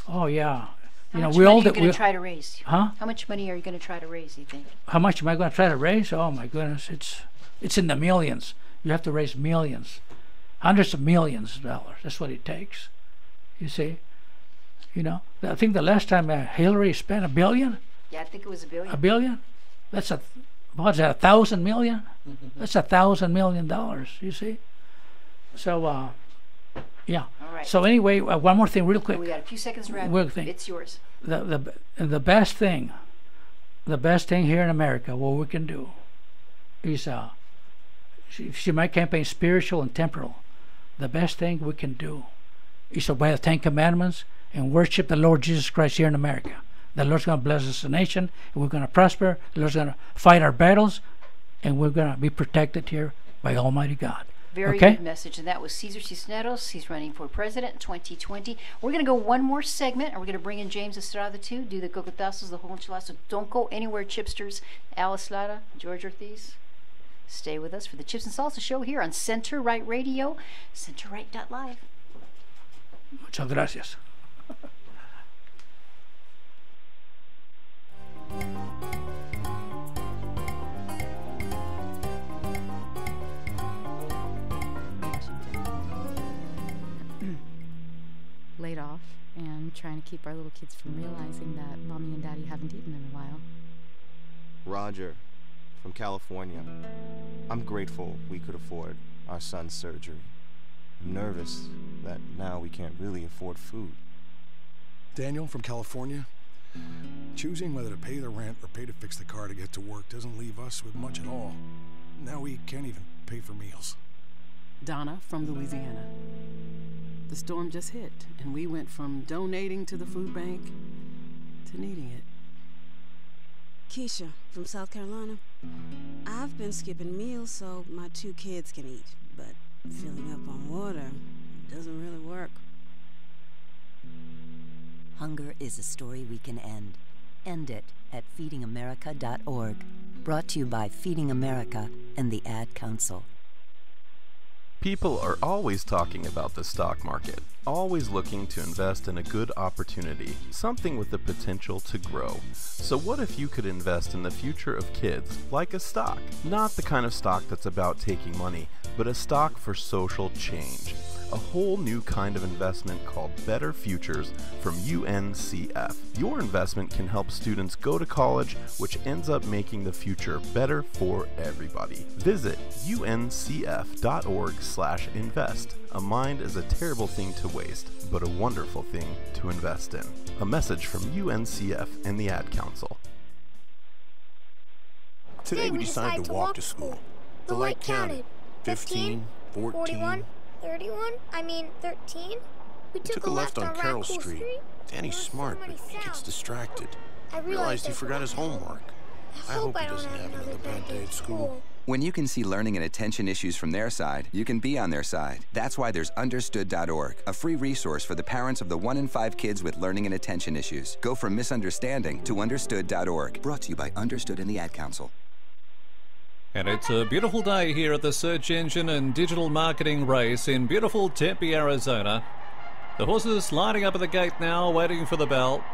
Oh, yeah. How much money are you going to try to raise? Huh? How much money are you going to try to raise, you think? How much am I going to try to raise? Oh, my goodness, it's in the millions. You have to raise millions, hundreds of millions of dollars. That's what it takes. You see, you know. I think the last time Hillary spent $1 billion. Yeah, I think it was $1 billion. $1 billion? That's what's that? 1,000 million? That's $1,000 million. You see. So, yeah. All right. So anyway, one more thing, real quick. We got a few seconds to wrap up. It's yours. The best thing here in America, what we can do, is she might campaign spiritual and temporal. The best thing we can do is obey the 10 Commandments and worship the Lord Jesus Christ here in America. The Lord's going to bless us, a nation, and we're going to prosper. The Lord's going to fight our battles, and we're going to be protected here by Almighty God. Very good message, and that was Cesar Cisneros. He's running for president in 2020. We're going to go one more segment, and we're going to bring in James Estrada too, do the cocotazos, the whole enchilada. So don't go anywhere, chipsters. Alice Lara, George Ortiz. Stay with us for the Chips and Salsa Show here on Center Right Radio, centerright.live. Muchas gracias. Laid off and trying to keep our little kids from realizing that mommy and daddy haven't eaten in a while. Roger from California. I'm grateful we could afford our son's surgery. I'm nervous that now we can't really afford food. Daniel from California. Choosing whether to pay the rent or pay to fix the car to get to work doesn't leave us with much at all. Now we can't even pay for meals. Donna from Louisiana. The storm just hit, and we went from donating to the food bank to needing it. Keisha from South Carolina. I've been skipping meals so my 2 kids can eat, but filling up on water doesn't really work. Hunger is a story we can end. End it at feedingamerica.org. Brought to you by Feeding America and the Ad Council. People are always talking about the stock market, always looking to invest in a good opportunity, something with the potential to grow. So what if you could invest in the future of kids, like a stock? Not the kind of stock that's about taking money, but a stock for social change. A whole new kind of investment called Better Futures from UNCF. Your investment can help students go to college, which ends up making the future better for everybody. Visit uncf.org/invest. A mind is a terrible thing to waste, but a wonderful thing to invest in. A message from UNCF and the Ad Council. Today we decided to walk to school. The light counted. 15, 14, 41, 31, 13. We took a left on Carroll Street. Danny's smart, but he gets distracted. I realized he forgot his homework. I hope he doesn't have another bad day at school. When you can see learning and attention issues from their side, you can be on their side. That's why there's Understood.org, a free resource for the parents of the 1 in 5 kids with learning and attention issues. Go from misunderstanding to Understood.org. Brought to you by Understood and the Ad Council. And it's a beautiful day here at the Search Engine and Digital Marketing Race in beautiful Tempe, Arizona. The horses lining up at the gate now, waiting for the bell.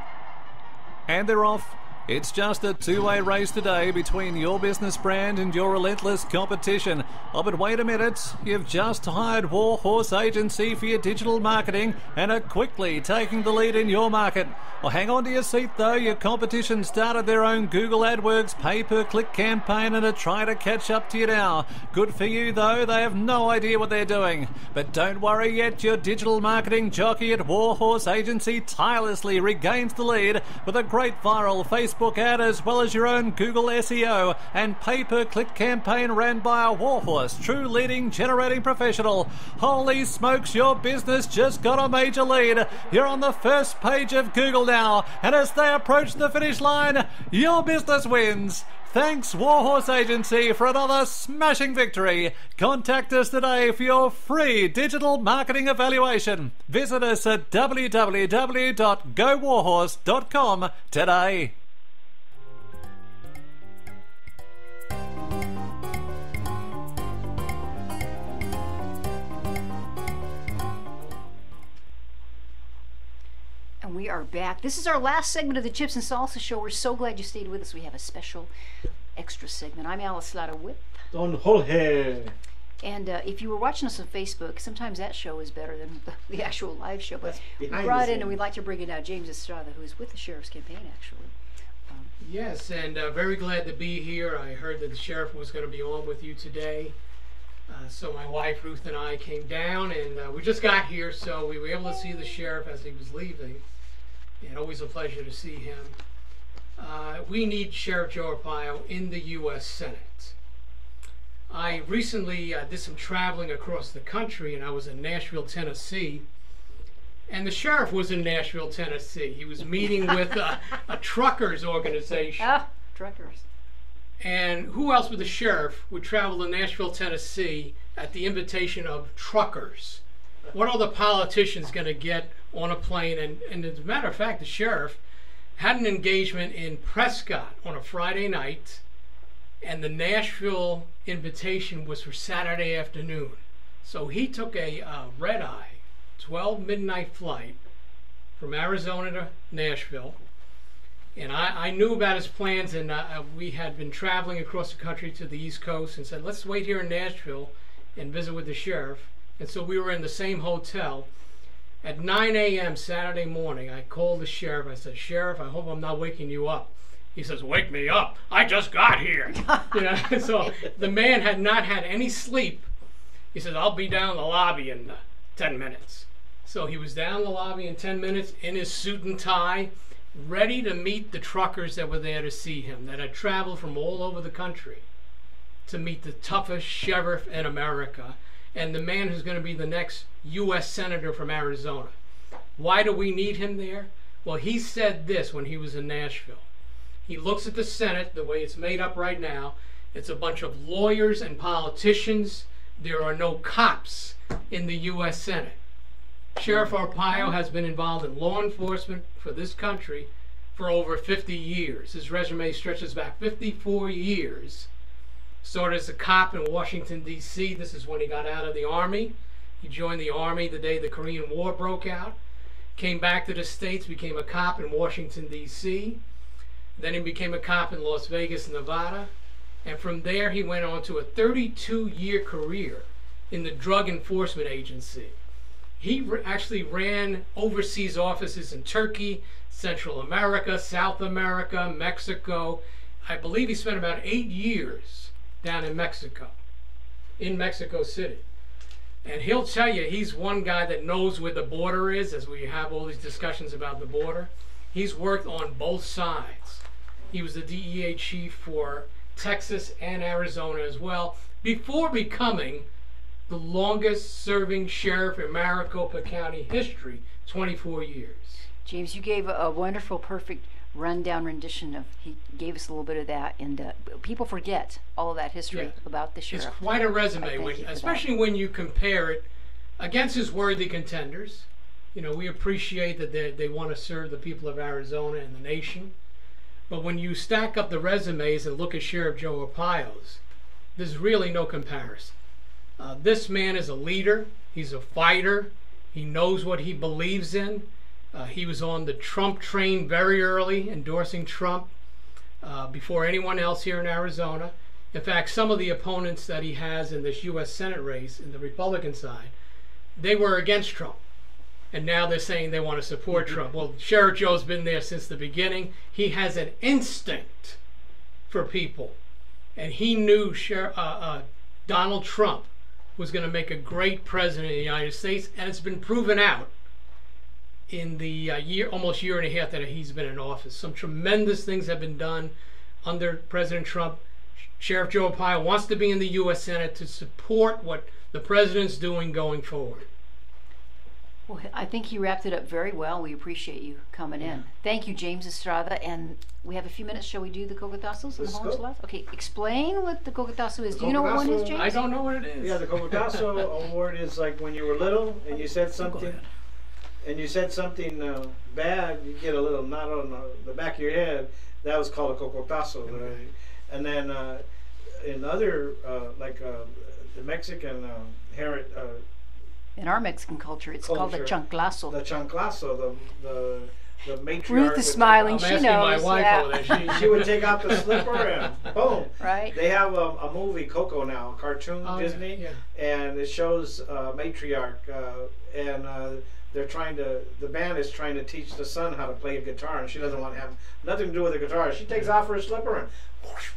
And they're off. It's just a two-way race today between your business brand and your relentless competition. Oh, but wait a minute. You've just hired Warhorse Agency for your digital marketing and are quickly taking the lead in your market. Well, hang on to your seat, though. Your competition started their own Google AdWords pay-per-click campaign and are trying to catch up to you now. Good for you, though. They have no idea what they're doing. But don't worry yet. Your digital marketing jockey at Warhorse Agency tirelessly regains the lead with a great viral Facebook ad as well as your own Google SEO and pay-per-click campaign ran by a Warhorse, true leading generating professional. Holy smokes, your business just got a major lead. You're on the first page of Google now, and as they approach the finish line, your business wins. Thanks, Warhorse Agency, for another smashing victory. Contact us today for your free digital marketing evaluation. Visit us at www.gowarhorse.com today. And we are back. This is our last segment of the Chips and Salsa Show. We're so glad you stayed with us. We have a special extra segment. I'm Alice Lara with Don Jorge. And if you were watching us on Facebook, sometimes that show is better than the actual live show. But we behind brought the in, and scenes. we'd like to bring in now James Estrada, who is with the Sheriff's campaign, actually. Yes, and very glad to be here. I heard that the sheriff was going to be on with you today. So my wife Ruth and I came down, and we just got here, so we were able to see the sheriff as he was leaving. And always a pleasure to see him. We need Sheriff Joe Arpaio in the U.S. Senate. I recently did some traveling across the country, and I was in Nashville, Tennessee. And the sheriff was in Nashville, Tennessee. He was meeting with a truckers organization. Ah, truckers. And who else but the sheriff would travel to Nashville, Tennessee at the invitation of truckers? What are the politicians going to get on a plane? And as a matter of fact, the sheriff had an engagement in Prescott on a Friday night, and the Nashville invitation was for Saturday afternoon. So he took a red-eye 12 midnight flight from Arizona to Nashville. And I knew about his plans, and we had been traveling across the country to the East Coast and said, let's wait here in Nashville and visit with the sheriff. And so we were in the same hotel. At 9 a.m. Saturday morning, I called the sheriff. I said, Sheriff, I hope I'm not waking you up. He says, wake me up. I just got here. You know, so the man had not had any sleep. He says, I'll be down in the lobby in 10 minutes. So he was down in the lobby in 10 minutes in his suit and tie, ready to meet the truckers that were there to see him, that had traveled from all over the country to meet the toughest sheriff in America and the man who's going to be the next U.S. Senator from Arizona. Why do we need him there? Well, he said this when he was in Nashville. He looks at the Senate, the way it's made up right now. It's a bunch of lawyers and politicians. There are no cops in the U.S. Senate. Sheriff Arpaio has been involved in law enforcement for this country for over 50 years. His resume stretches back 54 years. Started as a cop in Washington, D.C. This is when he got out of the Army. He joined the Army the day the Korean War broke out. Came back to the States, became a cop in Washington, D.C. Then he became a cop in Las Vegas, Nevada. And from there, he went on to a 32-year career in the Drug Enforcement Agency. He actually ran overseas offices in Turkey, Central America, South America, Mexico. I believe he spent about 8 years down in Mexico City. And he'll tell you he's one guy that knows where the border is, as we have all these discussions about the border. He's worked on both sides. He was the DEA chief for Texas and Arizona as well, before becoming the longest serving sheriff in Maricopa County history, 24 years. James, you gave a wonderful, perfect rundown rendition of, he gave us a little bit of that, and people forget all of that history about the sheriff. It's quite a resume, especially when you compare it against his worthy contenders. You know, we appreciate that they want to serve the people of Arizona and the nation. But when you stack up the resumes and look at Sheriff Joe Arpaio's, there's really no comparison. This man is a leader. He's a fighter. He knows what he believes in. He was on the Trump train very early, endorsing Trump before anyone else here in Arizona. In fact, some of the opponents that he has in this U.S. Senate race, in the Republican side, they were against Trump. And now they're saying they want to support Trump. Well, Sheriff Joe's been there since the beginning. He has an instinct for people. And he knew Donald Trump was going to make a great president of the United States, and it's been proven out in the almost year and a half that he's been in office. Some tremendous things have been done under President Trump. Sheriff Joe Arpaio wants to be in the U.S. Senate to support what the president's doing going forward. Well, I think he wrapped it up very well. We appreciate you coming in. Thank you, James Estrada. And we have a few minutes. Shall we do the cocotasos and the whole enchiladas? Okay, explain what the cocotazo is. Do you know what one is, James? I don't know what it is. Yeah, the cocotazo award is like when you were little and you said something, bad, you get a little knot on the back of your head. That was called a cocotazo. Right? And then in other, the Mexican heritage. In our Mexican culture, it's called the chanclazo. The chanclazo, the matriarch. Ruth is smiling. She knows. My wife over there. She would take out the slipper and boom. Right. They have a movie, Coco now, a cartoon, Disney, and it shows matriarch, and the band is trying to teach the son how to play a guitar, and she doesn't want to have nothing to do with the guitar. She takes off her slipper and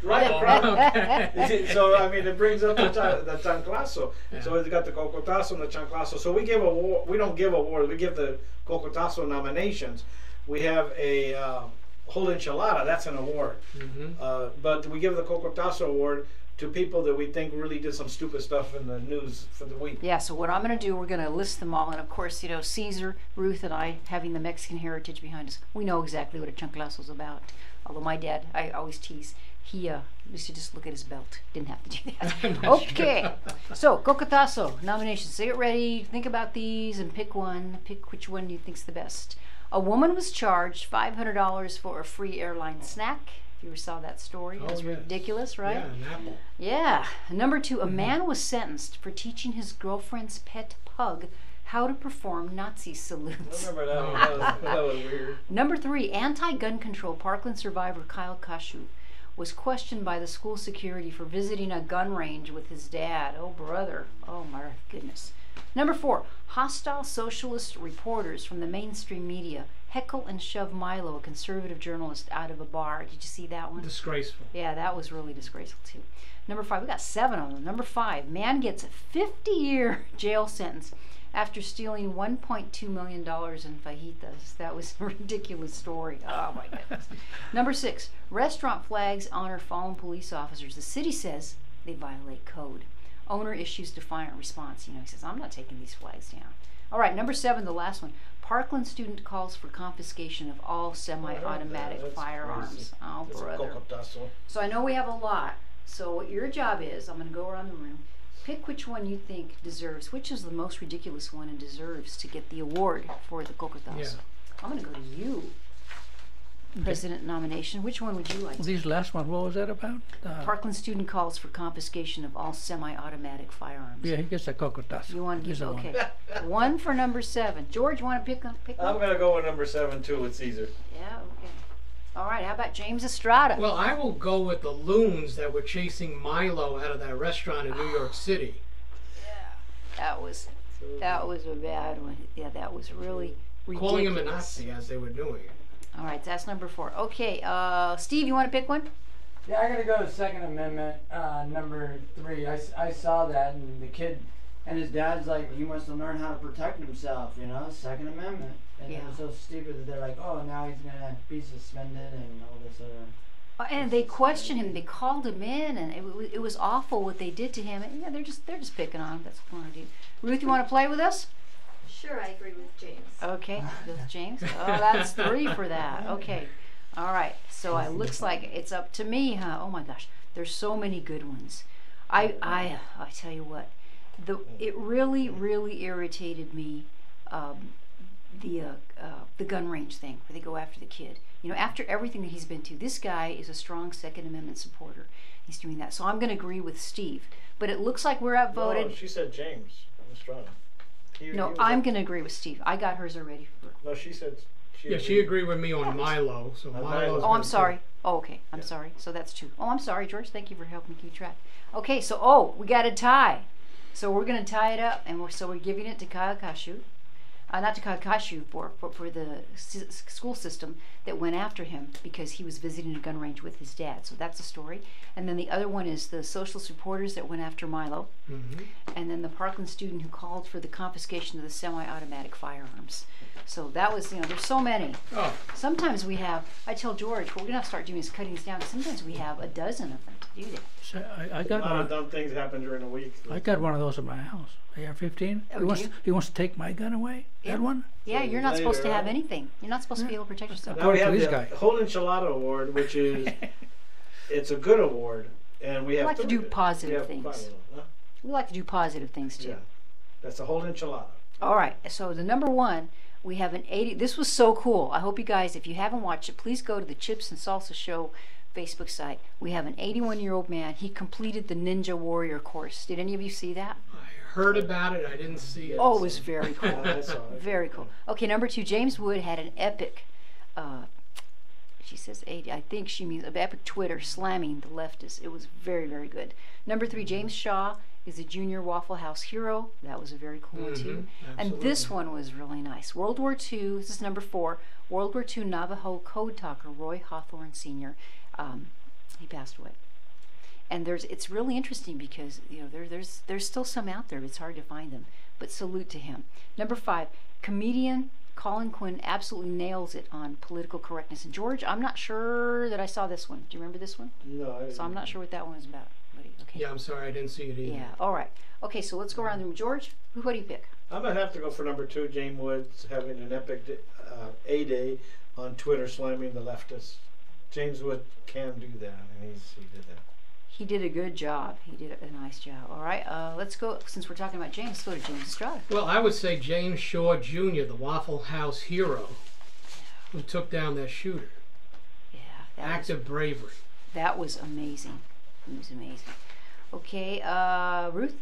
right across. So I mean, it brings up the chanclazo. Yeah. So it's got the cocotazo and the chanclazo. So we give award. We don't give awards. We give the cocotazo nominations. We have a whole enchilada. That's an award. But we give the cocotazo award to people that we think really did some stupid stuff in the news for the week. Yeah, so what I'm going to do, we're going to list them all. And of course, you know, Caesar, Ruth, and I, having the Mexican heritage behind us, we know exactly what a chanclazo is about. Although my dad, I always tease, he used to just look at his belt. Didn't have to do that. Okay, so cocotazo nominations. So get ready, think about these, and pick one. Pick which one you think's the best. A woman was charged $500 for a free airline snack. If you ever saw that story, it was ridiculous, right? Yeah, an apple. Yeah. Number two, a man was sentenced for teaching his girlfriend's pet pug how to perform Nazi salutes. I remember that one. That was weird. Number three, anti-gun control Parkland survivor Kyle Kashu was questioned by the school security for visiting a gun range with his dad. Oh, brother. Oh, my goodness. Number four, hostile socialist reporters from the mainstream media heckle and shove Milo, a conservative journalist, out of a bar. Did you see that one? Disgraceful. Yeah, that was really disgraceful, too. Number five, we got 7 of them. Number 5, man gets a 50-year jail sentence after stealing $1.2 million in fajitas. That was a ridiculous story. Oh, my goodness. Number 6, restaurant flags honor fallen police officers. The city says they violate code. Owner issues defiant response. You know, he says, I'm not taking these flags down. All right, number 7, the last one. Parkland student calls for confiscation of all semi-automatic firearms. Crazy. Oh, It's brother. So I know we have a lot. So what your job is, I'm going to go around the room. Pick which one you think deserves, which is the most ridiculous one and deserves to get the award for the cocotazo. Yeah. I'm going to go to you. President nomination. Which one would you like? These last ones, what was that about? Parkland student calls for confiscation of all semi-automatic firearms. Yeah, he gets a cocotazo. You want to give okay. 1 for number 7. George, you want to pick one? I'm going to go with number 7 too with Caesar. Yeah, okay. All right, how about James Estrada? Well, I will go with the loons that were chasing Milo out of that restaurant in New York City. Yeah, that was a bad one. Yeah, that was really ridiculous. Calling him a Nazi as they were doing it. All right, that's number 4. Okay, Steve, you want to pick one? Yeah, I'm gonna go with Second Amendment, number 3. I saw that, and the kid and his dad's like, he wants to learn how to protect himself, you know, Second Amendment. And it was so stupid that they're like, oh, now he's gonna be suspended and all this other. And they questioned him. They called him in, and it was awful what they did to him. And yeah, they're just picking on him. That's what I want to do. Ruth, you want to play with us? Sure, I agree with James. Okay, with James. Oh, that's 3 for that. Okay, all right. So it looks like it's up to me, huh? Oh my gosh, there's so many good ones. I tell you what, it really irritated me. The gun range thing where they go after the kid. You know, after everything that he's been to, this guy is a strong Second Amendment supporter. He's doing that. So I'm going to agree with Steve. But it looks like we're outvoted. No, she said James Estrada. No, I'm going to agree with Steve. I got hers already. No, she said. She agreed with me on Milo. So Milo. Oh, I'm sorry. Oh, okay. I'm sorry. So that's 2. Oh, I'm sorry, George. Thank you for helping keep track. Okay, so we got a tie. So we're going to tie it up, and we're giving it to Kyle Kashu. Not to Kyle Kashu, for the school system that went after him because he was visiting a gun range with his dad. So that's the story. And then the other one is the socialist supporters that went after Milo. Mm-hmm. And then the Parkland student who called for the confiscation of the semi-automatic firearms. So that was, there's so many. Oh. Sometimes we have, I tell George, what we're going to start doing is cutting these down. Sometimes we have a dozen of them to do that. So I A got lot one. of dumb things happen during a week. I got one of those at my house. AR-15. Oh, He wants to take my gun away. Yeah. That one. Yeah, you're not supposed to Later, have right? anything. You're not supposed to be able to protect yourself. Now we have this the guy. Whole Enchilada Award, which is it's a good award, and we We have like to do positive we have things. 5 of them, huh? We like to do positive things too. Yeah, that's the whole enchilada. All right, so the number 1, we have an 80. This was so cool. I hope you guys, if you haven't watched it, please go to the Chips and Salsa Show Facebook site. We have an 81-year-old man. He completed the Ninja Warrior course. Did any of you see that? I heard about it. I didn't see it. Oh, it was very cool. I saw it. Very cool. Okay, number 2, James Wood had an epic, she says 80, I think she means epic Twitter slamming the leftists. It was very, very good. Number 3, James Shaw is a junior Waffle House hero. That was a very cool one too. And this one was really nice. World War II, this is number 4, World War II Navajo code talker Roy Hawthorne Sr. He passed away. And it's really interesting because there's still some out there. It's hard to find them, but salute to him. Number 5, comedian Colin Quinn absolutely nails it on political correctness. And George, I'm not sure that I saw this one. Do you remember this one? No. So I'm not sure what that one is about. Okay. Yeah, I'm sorry, I didn't see it either. Yeah. All right. Okay, so let's go around the room. George, what do you pick? I'm gonna have to go for number 2. James Woods having an epic A-Day on Twitter slamming the leftists. James Wood can do that, and he did that. He did a good job. He did a nice job. All right, let's go, since we're talking about James, let's go to James Estrada. Well, I would say James Shaw Jr., the Waffle House hero, who took down that shooter. Yeah. Act of bravery. That was amazing. It was amazing. Okay, Ruth,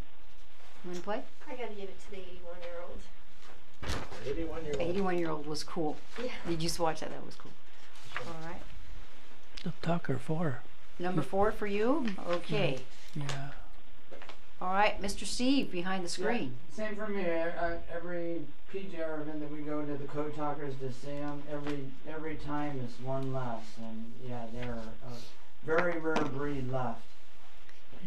you want to play? I gotta give it to the 81-year-old. 81-year-old. 81-year-old was cool. Yeah. Did you just watch that? That was cool. All right. The Tucker 4. Number 4 for you? Okay. Yeah. All right, Mr. Steve, behind the screen. Yeah, same for me. Every PGR event that we go to, the Code Talkers to see them, every time is one less. And yeah, they're a very rare breed left.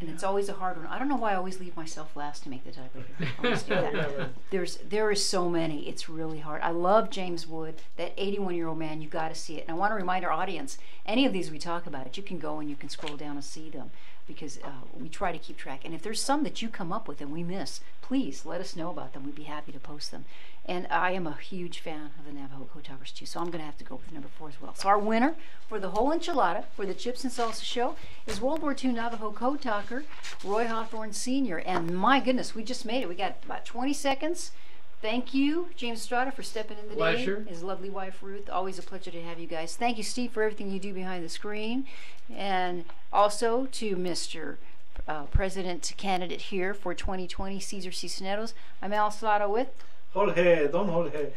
And it's always a hard one. I don't know why I always leave myself last to make the tiebreaker. I always do that. There is so many. It's really hard. I love James Wood, that 81-year-old man. You got to see it. And I want to remind our audience, any of these we talk about, you can go and you can scroll down and see them because we try to keep track. And if there's some that you come up with and we miss, please let us know about them. We'd be happy to post them. And I am a huge fan of the Navajo Code Talkers too, so I'm going to have to go with number 4 as well. So our winner for the whole enchilada for the Chips and Salsa Show is World War II Navajo Code Talker Roy Hawthorne Sr. And my goodness, we just made it. We got about 20 seconds. Thank you, James Estrada, for stepping in the Pleasure. day. His lovely wife, Ruth. Always a pleasure to have you guys. Thank you, Steve, for everything you do behind the screen. And also to Mr. President candidate here for 2020, Cesar Cisneros. I'm Al Salado with Jorge, Don Jorge.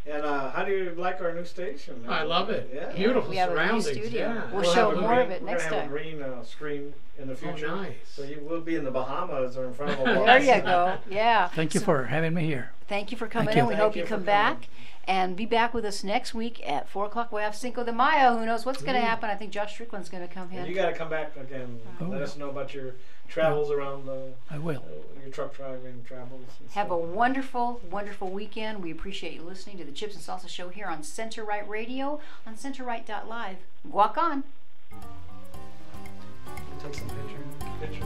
And how do you like our new station? I love it. Yeah. Beautiful We have a new surroundings. studio. Yeah. We'll show more of it next We're time. going to have a green screen in the future. Oh, nice. So you will be in the Bahamas or in front of a There you go. Yeah. Thank you for having me here. Thank you for coming Thank in. you. We Thank hope you you for come coming. back. And be back with us next week at 4 o'clock. We have Cinco de Mayo. Who knows what's going to happen? I think Josh Strickland's going to come And you in. got to come back again. Let us know about your travels around I will. your truck driving travels. And Have a stuff. wonderful, wonderful weekend. We appreciate you listening to the Chips and Salsa Show here on Center Right Radio on centerright.live. Walk on. Take some picture.